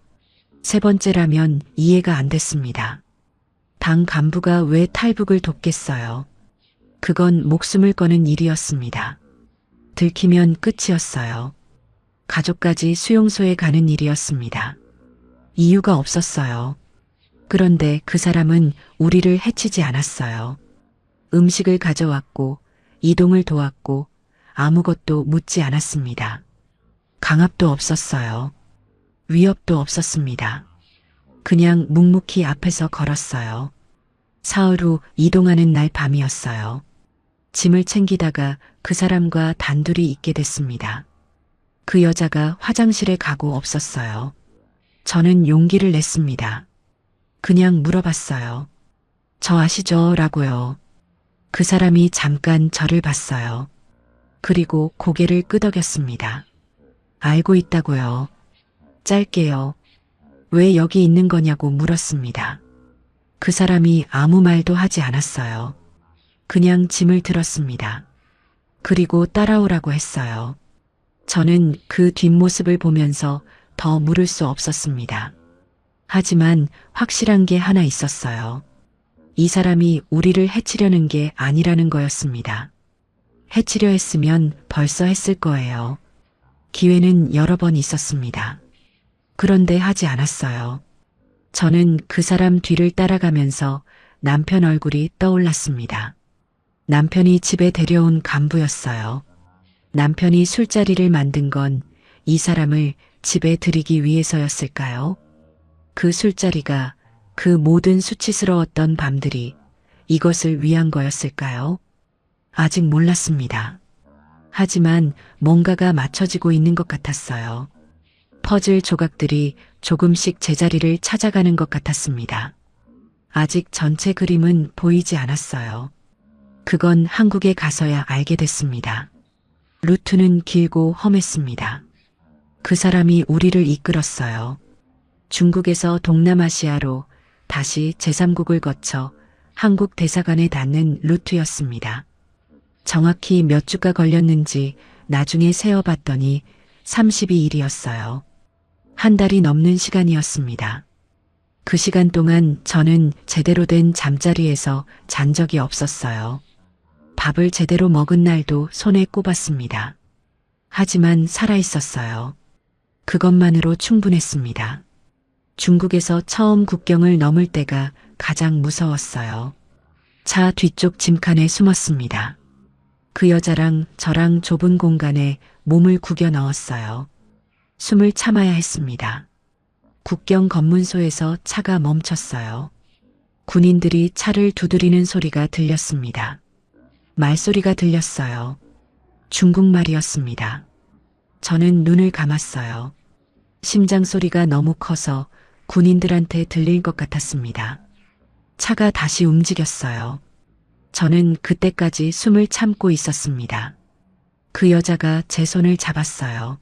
세 번째라면 이해가 안 됐습니다. 당 간부가 왜 탈북을 돕겠어요? 그건 목숨을 거는 일이었습니다. 들키면 끝이었어요. 가족까지 수용소에 가는 일이었습니다. 이유가 없었어요. 그런데 그 사람은 우리를 해치지 않았어요. 음식을 가져왔고 이동을 도왔고 아무것도 묻지 않았습니다. 강압도 없었어요. 위협도 없었습니다. 그냥 묵묵히 앞에서 걸었어요. 사흘 후 이동하는 날 밤이었어요. 짐을 챙기다가 그 사람과 단둘이 있게 됐습니다. 그 여자가 화장실에 가고 없었어요. 저는 용기를 냈습니다. 그냥 물어봤어요. 저 아시죠? 라고요. 그 사람이 잠깐 저를 봤어요. 그리고 고개를 끄덕였습니다. 알고 있다고요. 짧게요. 왜 여기 있는 거냐고 물었습니다. 그 사람이 아무 말도 하지 않았어요. 그냥 짐을 들었습니다. 그리고 따라오라고 했어요. 저는 그 뒷모습을 보면서 더 물을 수 없었습니다. 하지만 확실한 게 하나 있었어요. 이 사람이 우리를 해치려는 게 아니라는 거였습니다. 해치려 했으면 벌써 했을 거예요. 기회는 여러 번 있었습니다. 그런데 하지 않았어요. 저는 그 사람 뒤를 따라가면서 남편 얼굴이 떠올랐습니다. 남편이 집에 데려온 간부였어요. 남편이 술자리를 만든 건 이 사람을 집에 들이기 위해서였을까요? 그 술자리가, 그 모든 수치스러웠던 밤들이 이것을 위한 거였을까요? 아직 몰랐습니다. 하지만 뭔가가 맞춰지고 있는 것 같았어요. 퍼즐 조각들이 조금씩 제자리를 찾아가는 것 같았습니다. 아직 전체 그림은 보이지 않았어요. 그건 한국에 가서야 알게 됐습니다. 루트는 길고 험했습니다. 그 사람이 우리를 이끌었어요. 중국에서 동남아시아로 다시 제3국을 거쳐 한국 대사관에 닿는 루트였습니다. 정확히 몇 주가 걸렸는지 나중에 세어봤더니 32일이었어요. 한 달이 넘는 시간이었습니다. 그 시간 동안 저는 제대로 된 잠자리에서 잔 적이 없었어요. 밥을 제대로 먹은 날도 손에 꼽았습니다. 하지만 살아있었어요. 그것만으로 충분했습니다. 중국에서 처음 국경을 넘을 때가 가장 무서웠어요. 차 뒤쪽 짐칸에 숨었습니다. 그 여자랑 저랑 좁은 공간에 몸을 구겨 넣었어요. 숨을 참아야 했습니다. 국경 검문소에서 차가 멈췄어요. 군인들이 차를 두드리는 소리가 들렸습니다. 말소리가 들렸어요. 중국말이었습니다. 저는 눈을 감았어요. 심장 소리가 너무 커서 군인들한테 들릴 것 같았습니다. 차가 다시 움직였어요. 저는 그때까지 숨을 참고 있었습니다. 그 여자가 제 손을 잡았어요.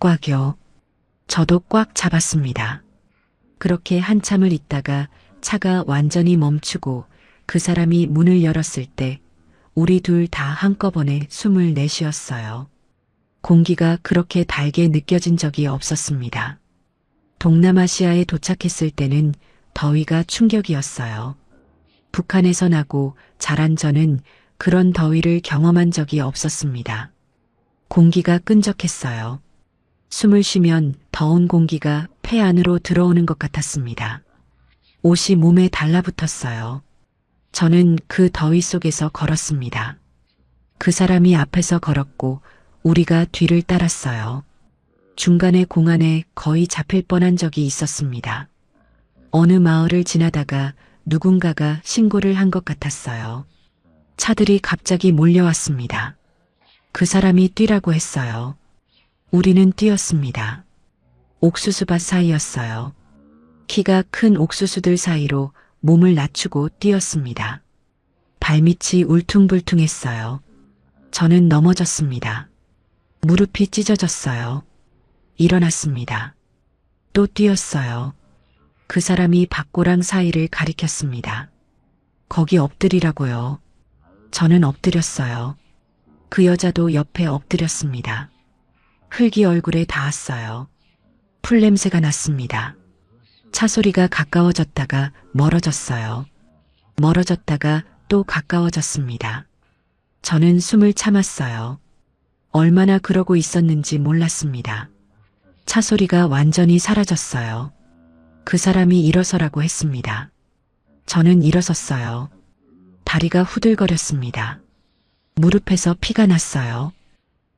꽉요. 저도 꽉 잡았습니다. 그렇게 한참을 있다가 차가 완전히 멈추고 그 사람이 문을 열었을 때 우리 둘 다 한꺼번에 숨을 내쉬었어요. 공기가 그렇게 달게 느껴진 적이 없었습니다. 동남아시아에 도착했을 때는 더위가 충격이었어요. 북한에서 나고 자란 저는 그런 더위를 경험한 적이 없었습니다. 공기가 끈적했어요. 숨을 쉬면 더운 공기가 폐 안으로 들어오는 것 같았습니다. 옷이 몸에 달라붙었어요. 저는 그 더위 속에서 걸었습니다. 그 사람이 앞에서 걸었고 우리가 뒤를 따랐어요. 중간에 공안에 거의 잡힐 뻔한 적이 있었습니다. 어느 마을을 지나다가 누군가가 신고를 한 것 같았어요. 차들이 갑자기 몰려왔습니다. 그 사람이 뛰라고 했어요. 우리는 뛰었습니다. 옥수수밭 사이였어요. 키가 큰 옥수수들 사이로 몸을 낮추고 뛰었습니다. 발밑이 울퉁불퉁했어요. 저는 넘어졌습니다. 무릎이 찢어졌어요. 일어났습니다. 또 뛰었어요. 그 사람이 밭고랑 사이를 가리켰습니다. 거기 엎드리라고요. 저는 엎드렸어요. 그 여자도 옆에 엎드렸습니다. 흙이 얼굴에 닿았어요. 풀 냄새가 났습니다. 차 소리가 가까워졌다가 멀어졌어요. 멀어졌다가 또 가까워졌습니다. 저는 숨을 참았어요. 얼마나 그러고 있었는지 몰랐습니다. 차 소리가 완전히 사라졌어요. 그 사람이 일어서라고 했습니다. 저는 일어섰어요. 다리가 후들거렸습니다. 무릎에서 피가 났어요.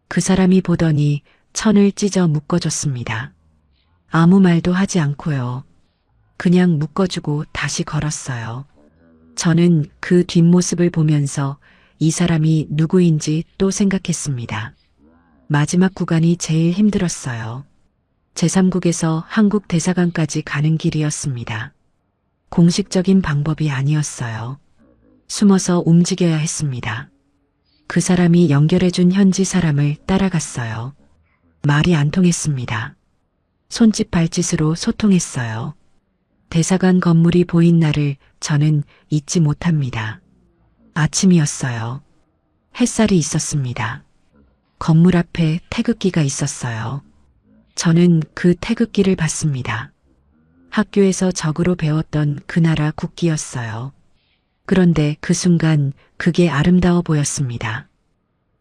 그 사람이 보더니 천을 찢어 묶어줬습니다. 아무 말도 하지 않고요. 그냥 묶어주고 다시 걸었어요. 저는 그 뒷모습을 보면서 이 사람이 누구인지 또 생각했습니다. 마지막 구간이 제일 힘들었어요. 제3국에서 한국 대사관까지 가는 길이었습니다. 공식적인 방법이 아니었어요. 숨어서 움직여야 했습니다. 그 사람이 연결해준 현지 사람을 따라갔어요. 말이 안 통했습니다. 손짓 발짓으로 소통했어요. 대사관 건물이 보인 날을 저는 잊지 못합니다. 아침이었어요. 햇살이 있었습니다. 건물 앞에 태극기가 있었어요. 저는 그 태극기를 봤습니다. 학교에서 적으로 배웠던 그 나라 국기였어요. 그런데 그 순간 그게 아름다워 보였습니다.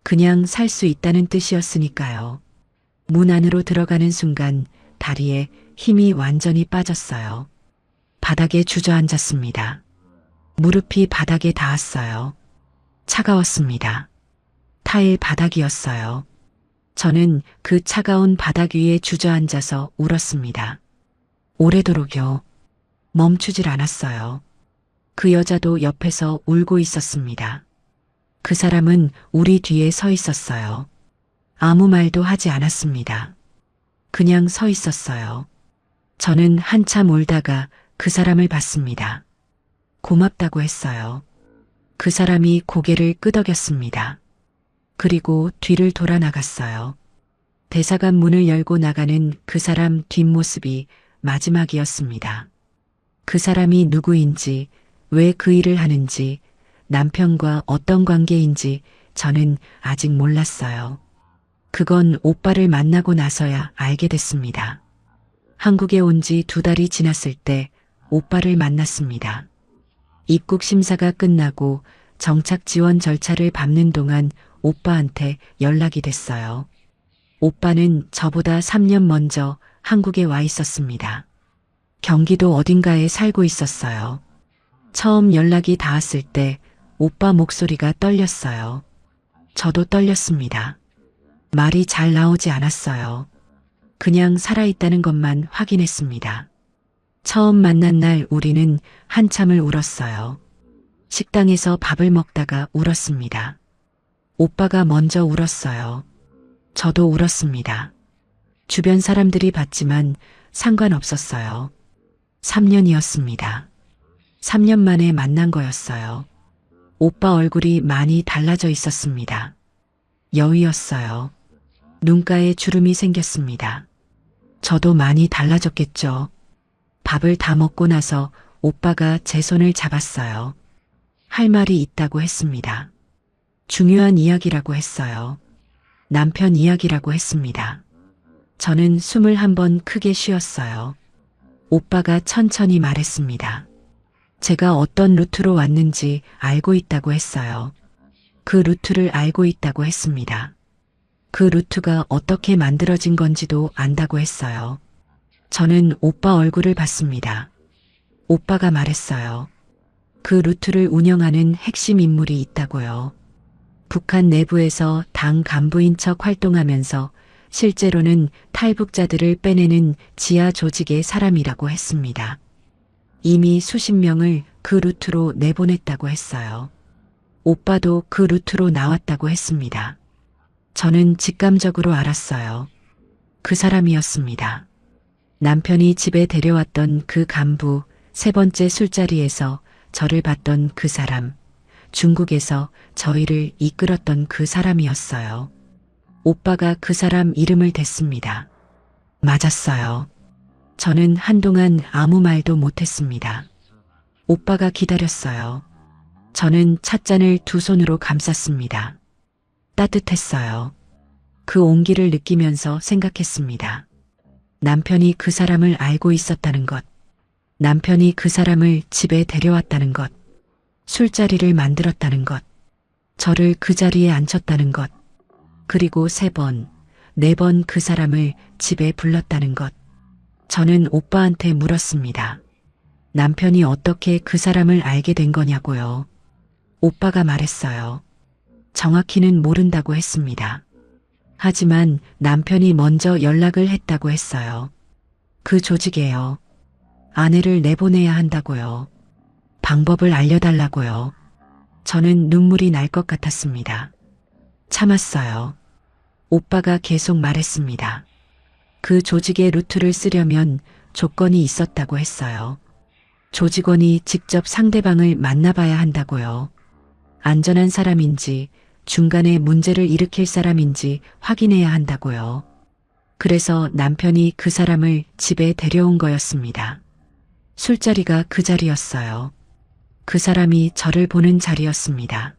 그냥 살 수 있다는 뜻이었으니까요. 문 안으로 들어가는 순간 다리에 힘이 완전히 빠졌어요. 바닥에 주저앉았습니다. 무릎이 바닥에 닿았어요. 차가웠습니다. 타일 바닥이었어요. 저는 그 차가운 바닥 위에 주저앉아서 울었습니다. 오래도록요. 멈추질 않았어요. 그 여자도 옆에서 울고 있었습니다. 그 사람은 우리 뒤에 서 있었어요. 아무 말도 하지 않았습니다. 그냥 서 있었어요. 저는 한참 울다가 그 사람을 봤습니다. 고맙다고 했어요. 그 사람이 고개를 끄덕였습니다. 그리고 뒤를 돌아 나갔어요. 대사관 문을 열고 나가는 그 사람 뒷모습이 마지막이었습니다. 그 사람이 누구인지, 왜 그 일을 하는지, 남편과 어떤 관계인지 저는 아직 몰랐어요. 그건 오빠를 만나고 나서야 알게 됐습니다. 한국에 온 지 2달이 지났을 때 오빠를 만났습니다. 입국 심사가 끝나고 정착 지원 절차를 밟는 동안 오빠한테 연락이 됐어요. 오빠는 저보다 3년 먼저 한국에 와 있었습니다. 경기도 어딘가에 살고 있었어요. 처음 연락이 닿았을 때 오빠 목소리가 떨렸어요. 저도 떨렸습니다. 말이 잘 나오지 않았어요. 그냥 살아있다는 것만 확인했습니다. 처음 만난 날 우리는 한참을 울었어요. 식당에서 밥을 먹다가 울었습니다. 오빠가 먼저 울었어요. 저도 울었습니다. 주변 사람들이 봤지만 상관없었어요. 3년이었습니다. 3년 만에 만난 거였어요. 오빠 얼굴이 많이 달라져 있었습니다. 여위였어요. 눈가에 주름이 생겼습니다. 저도 많이 달라졌겠죠. 밥을 다 먹고 나서 오빠가 제 손을 잡았어요. 할 말이 있다고 했습니다. 중요한 이야기라고 했어요. 남편 이야기라고 했습니다. 저는 숨을 한번 크게 쉬었어요. 오빠가 천천히 말했습니다. 제가 어떤 루트로 왔는지 알고 있다고 했어요. 그 루트를 알고 있다고 했습니다. 그 루트가 어떻게 만들어진 건지도 안다고 했어요. 저는 오빠 얼굴을 봤습니다. 오빠가 말했어요. 그 루트를 운영하는 핵심 인물이 있다고요. 북한 내부에서 당 간부인 척 활동하면서 실제로는 탈북자들을 빼내는 지하 조직의 사람이라고 했습니다. 이미 수십 명을 그 루트로 내보냈다고 했어요. 오빠도 그 루트로 나왔다고 했습니다. 저는 직감적으로 알았어요. 그 사람이었습니다. 남편이 집에 데려왔던 그 간부, 세 번째 술자리에서 저를 봤던 그 사람, 중국에서 저희를 이끌었던 그 사람이었어요. 오빠가 그 사람 이름을 댔습니다. 맞았어요. 저는 한동안 아무 말도 못했습니다. 오빠가 기다렸어요. 저는 찻잔을 두 손으로 감쌌습니다. 따뜻했어요. 그 온기를 느끼면서 생각했습니다. 남편이 그 사람을 알고 있었다는 것, 남편이 그 사람을 집에 데려왔다는 것, 술자리를 만들었다는 것, 저를 그 자리에 앉혔다는 것, 그리고 3번, 4번 그 사람을 집에 불렀다는 것. 저는 오빠한테 물었습니다. 남편이 어떻게 그 사람을 알게 된 거냐고요. 오빠가 말했어요. 정확히는 모른다고 했습니다. 하지만 남편이 먼저 연락을 했다고 했어요. 그 조직에요. 아내를 내보내야 한다고요. 방법을 알려달라고요. 저는 눈물이 날 것 같았습니다. 참았어요. 오빠가 계속 말했습니다. 그 조직의 루트를 쓰려면 조건이 있었다고 했어요. 조직원이 직접 상대방을 만나봐야 한다고요. 안전한 사람인지 중간에 문제를 일으킬 사람인지 확인해야 한다고요. 그래서 남편이 그 사람을 집에 데려온 거였습니다. 술자리가 그 자리였어요. 그 사람이 저를 보는 자리였습니다.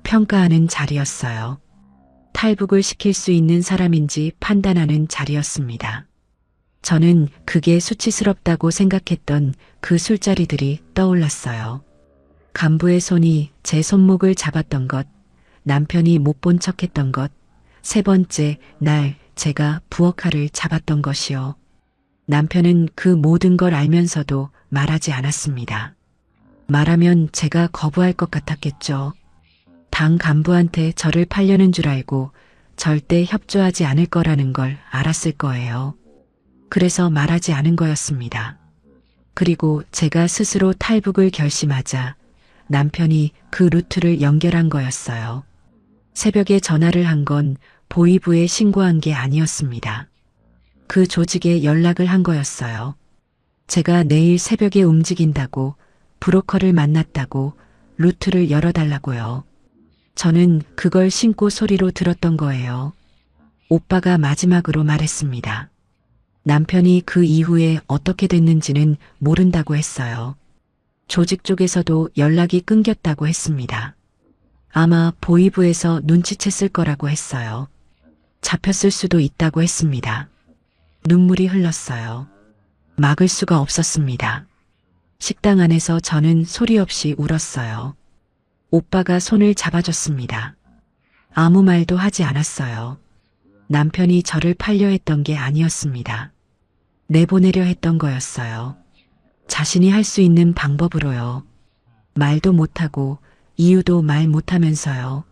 평가하는 자리였어요. 탈북을 시킬 수 있는 사람인지 판단하는 자리였습니다. 저는 그게 수치스럽다고 생각했던 그 술자리들이 떠올랐어요. 간부의 손이 제 손목을 잡았던 것, 남편이 못 본 척했던 것, 3번째 날 제가 부엌칼을 잡았던 것이요. 남편은 그 모든 걸 알면서도 말하지 않았습니다. 말하면 제가 거부할 것 같았겠죠. 당 간부한테 저를 팔려는 줄 알고 절대 협조하지 않을 거라는 걸 알았을 거예요. 그래서 말하지 않은 거였습니다. 그리고 제가 스스로 탈북을 결심하자 남편이 그 루트를 연결한 거였어요. 새벽에 전화를 한 건 보위부에 신고한 게 아니었습니다. 그 조직에 연락을 한 거였어요. 제가 내일 새벽에 움직인다고, 브로커를 만났다고, 루트를 열어달라고요. 저는 그걸 신고 소리로 들었던 거예요. 오빠가 마지막으로 말했습니다. 남편이 그 이후에 어떻게 됐는지는 모른다고 했어요. 조직 쪽에서도 연락이 끊겼다고 했습니다. 아마 보위부에서 눈치챘을 거라고 했어요. 잡혔을 수도 있다고 했습니다. 눈물이 흘렀어요. 막을 수가 없었습니다. 식당 안에서 저는 소리 없이 울었어요. 오빠가 손을 잡아줬습니다. 아무 말도 하지 않았어요. 남편이 저를 팔려 했던 게 아니었습니다. 내보내려 했던 거였어요. 자신이 할 수 있는 방법으로요. 말도 못하고 이유도 말 못하면서요.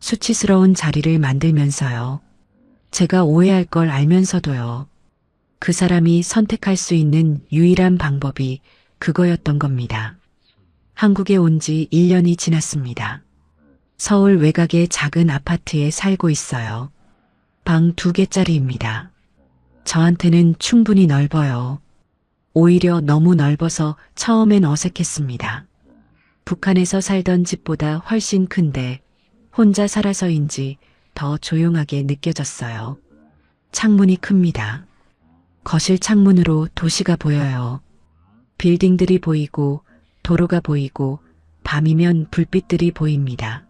수치스러운 자리를 만들면서요. 제가 오해할 걸 알면서도요. 그 사람이 선택할 수 있는 유일한 방법이 그거였던 겁니다. 한국에 온 지 1년이 지났습니다. 서울 외곽의 작은 아파트에 살고 있어요. 방 2개짜리입니다. 저한테는 충분히 넓어요. 오히려 너무 넓어서 처음엔 어색했습니다. 북한에서 살던 집보다 훨씬 큰데 혼자 살아서인지 더 조용하게 느껴졌어요. 창문이 큽니다. 거실 창문으로 도시가 보여요. 빌딩들이 보이고 도로가 보이고 밤이면 불빛들이 보입니다.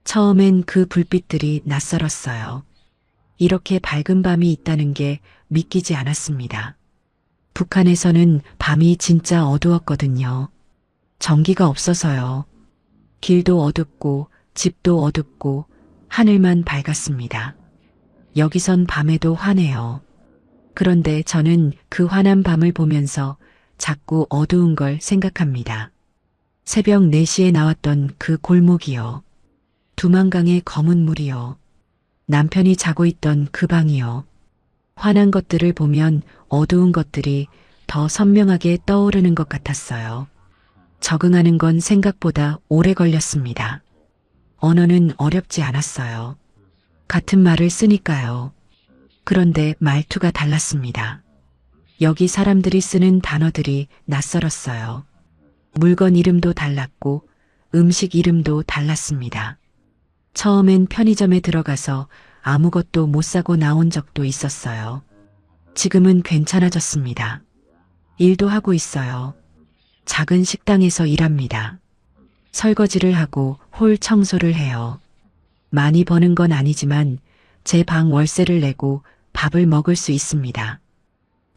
처음엔 그 불빛들이 낯설었어요. 이렇게 밝은 밤이 있다는 게 믿기지 않았습니다. 북한에서는 밤이 진짜 어두웠거든요. 전기가 없어서요. 길도 어둡고 집도 어둡고 하늘만 밝았습니다. 여기선 밤에도 환해요. 그런데 저는 그 환한 밤을 보면서 자꾸 어두운 걸 생각합니다. 새벽 4시에 나왔던 그 골목이요. 두만강의 검은 물이요. 남편이 자고 있던 그 방이요. 환한 것들을 보면 어두운 것들이 더 선명하게 떠오르는 것 같았어요. 적응하는 건 생각보다 오래 걸렸습니다. 언어는 어렵지 않았어요. 같은 말을 쓰니까요. 그런데 말투가 달랐습니다. 여기 사람들이 쓰는 단어들이 낯설었어요. 물건 이름도 달랐고 음식 이름도 달랐습니다. 처음엔 편의점에 들어가서 아무것도 못 사고 나온 적도 있었어요. 지금은 괜찮아졌습니다. 일도 하고 있어요. 작은 식당에서 일합니다. 설거지를 하고 홀 청소를 해요. 많이 버는 건 아니지만 제 방 월세를 내고 밥을 먹을 수 있습니다.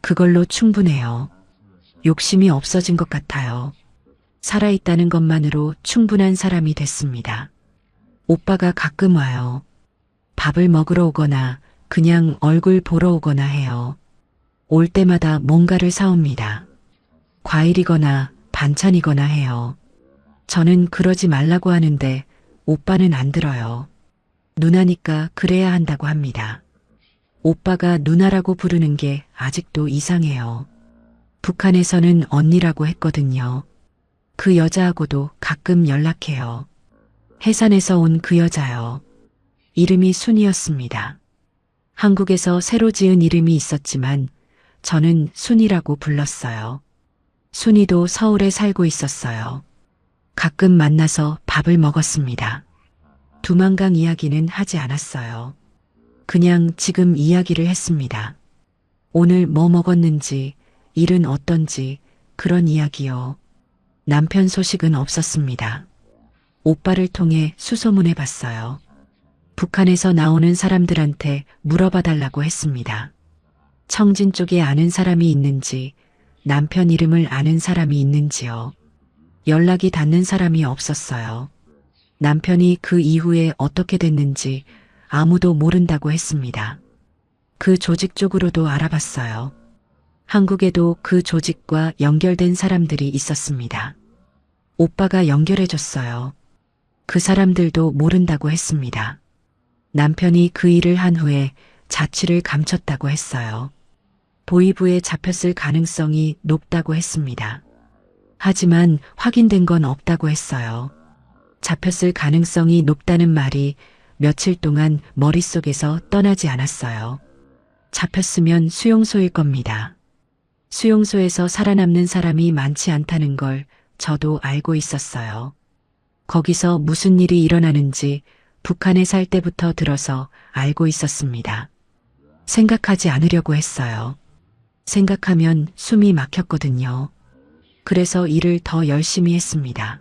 그걸로 충분해요. 욕심이 없어진 것 같아요. 살아있다는 것만으로 충분한 사람이 됐습니다. 오빠가 가끔 와요. 밥을 먹으러 오거나 그냥 얼굴 보러 오거나 해요. 올 때마다 뭔가를 사옵니다. 과일이거나 반찬이거나 해요. 저는 그러지 말라고 하는데 오빠는 안 들어요. 누나니까 그래야 한다고 합니다. 오빠가 누나라고 부르는 게 아직도 이상해요. 북한에서는 언니라고 했거든요. 그 여자하고도 가끔 연락해요. 해산에서 온 그 여자요. 이름이 순이었습니다. 한국에서 새로 지은 이름이 있었지만 저는 순이라고 불렀어요. 순이도 서울에 살고 있었어요. 가끔 만나서 밥을 먹었습니다. 두만강 이야기는 하지 않았어요. 그냥 지금 이야기를 했습니다. 오늘 뭐 먹었는지, 일은 어떤지 그런 이야기요. 남편 소식은 없었습니다. 오빠를 통해 수소문해 봤어요. 북한에서 나오는 사람들한테 물어봐 달라고 했습니다. 청진 쪽에 아는 사람이 있는지, 남편 이름을 아는 사람이 있는지요. 연락이 닿는 사람이 없었어요. 남편이 그 이후에 어떻게 됐는지 아무도 모른다고 했습니다. 그 조직 쪽으로도 알아봤어요. 한국에도 그 조직과 연결된 사람들이 있었습니다. 오빠가 연결해줬어요. 그 사람들도 모른다고 했습니다. 남편이 그 일을 한 후에 자취를 감췄다고 했어요. 보위부에 잡혔을 가능성이 높다고 했습니다. 하지만 확인된 건 없다고 했어요. 잡혔을 가능성이 높다는 말이 며칠 동안 머릿속에서 떠나지 않았어요. 잡혔으면 수용소일 겁니다. 수용소에서 살아남는 사람이 많지 않다는 걸 저도 알고 있었어요. 거기서 무슨 일이 일어나는지 북한에 살 때부터 들어서 알고 있었습니다. 생각하지 않으려고 했어요. 생각하면 숨이 막혔거든요. 그래서 일을 더 열심히 했습니다.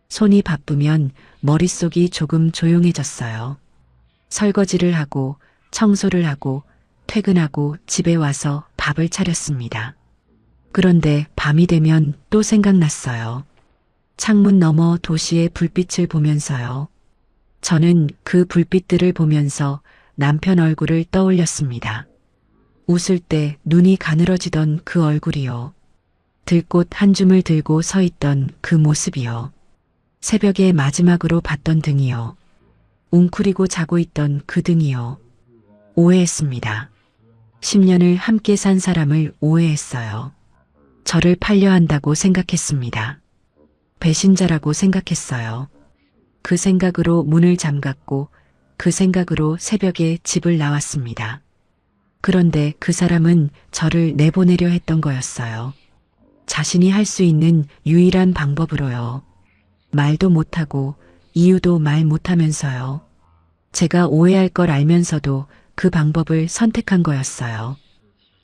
손이 바쁘면 머릿속이 조금 조용해졌어요. 설거지를 하고 청소를 하고 퇴근하고 집에 와서 밥을 차렸습니다. 그런데 밤이 되면 또 생각났어요. 창문 너머 도시의 불빛을 보면서요. 저는 그 불빛들을 보면서 남편 얼굴을 떠올렸습니다. 웃을 때 눈이 가늘어지던 그 얼굴이요. 들꽃 한 줌을 들고 서 있던 그 모습이요. 새벽에 마지막으로 봤던 등이요. 웅크리고 자고 있던 그 등이요. 오해했습니다. 10년을 함께 산 사람을 오해했어요. 저를 팔려 한다고 생각했습니다. 배신자라고 생각했어요. 그 생각으로 문을 잠갔고 그 생각으로 새벽에 집을 나왔습니다. 그런데 그 사람은 저를 내보내려 했던 거였어요. 자신이 할 수 있는 유일한 방법으로요. 말도 못하고 이유도 말 못하면서요. 제가 오해할 걸 알면서도 그 방법을 선택한 거였어요.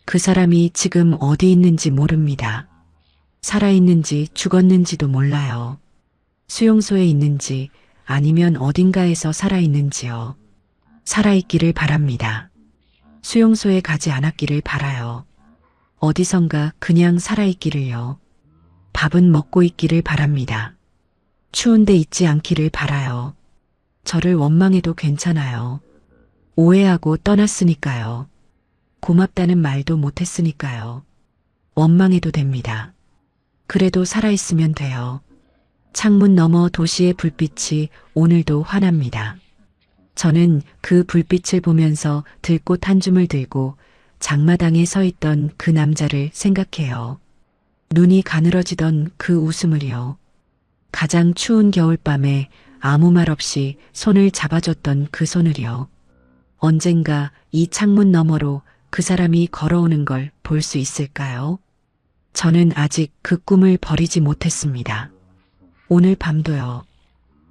그 사람이 지금 어디 있는지 모릅니다. 살아있는지 죽었는지도 몰라요. 수용소에 있는지 아니면 어딘가에서 살아있는지요. 살아있기를 바랍니다. 수용소에 가지 않았기를 바라요. 어디선가 그냥 살아있기를요. 밥은 먹고 있기를 바랍니다. 추운데 있지 않기를 바라요. 저를 원망해도 괜찮아요. 오해하고 떠났으니까요. 고맙다는 말도 못했으니까요. 원망해도 됩니다. 그래도 살아있으면 돼요. 창문 너머 도시의 불빛이 오늘도 환합니다. 저는 그 불빛을 보면서 들꽃 한 줌을 들고 장마당에 서 있던 그 남자를 생각해요. 눈이 가늘어지던 그 웃음을요. 가장 추운 겨울밤에 아무 말 없이 손을 잡아줬던 그 손을요. 언젠가 이 창문 너머로 그 사람이 걸어오는 걸 볼 수 있을까요? 저는 아직 그 꿈을 버리지 못했습니다. 오늘 밤도요.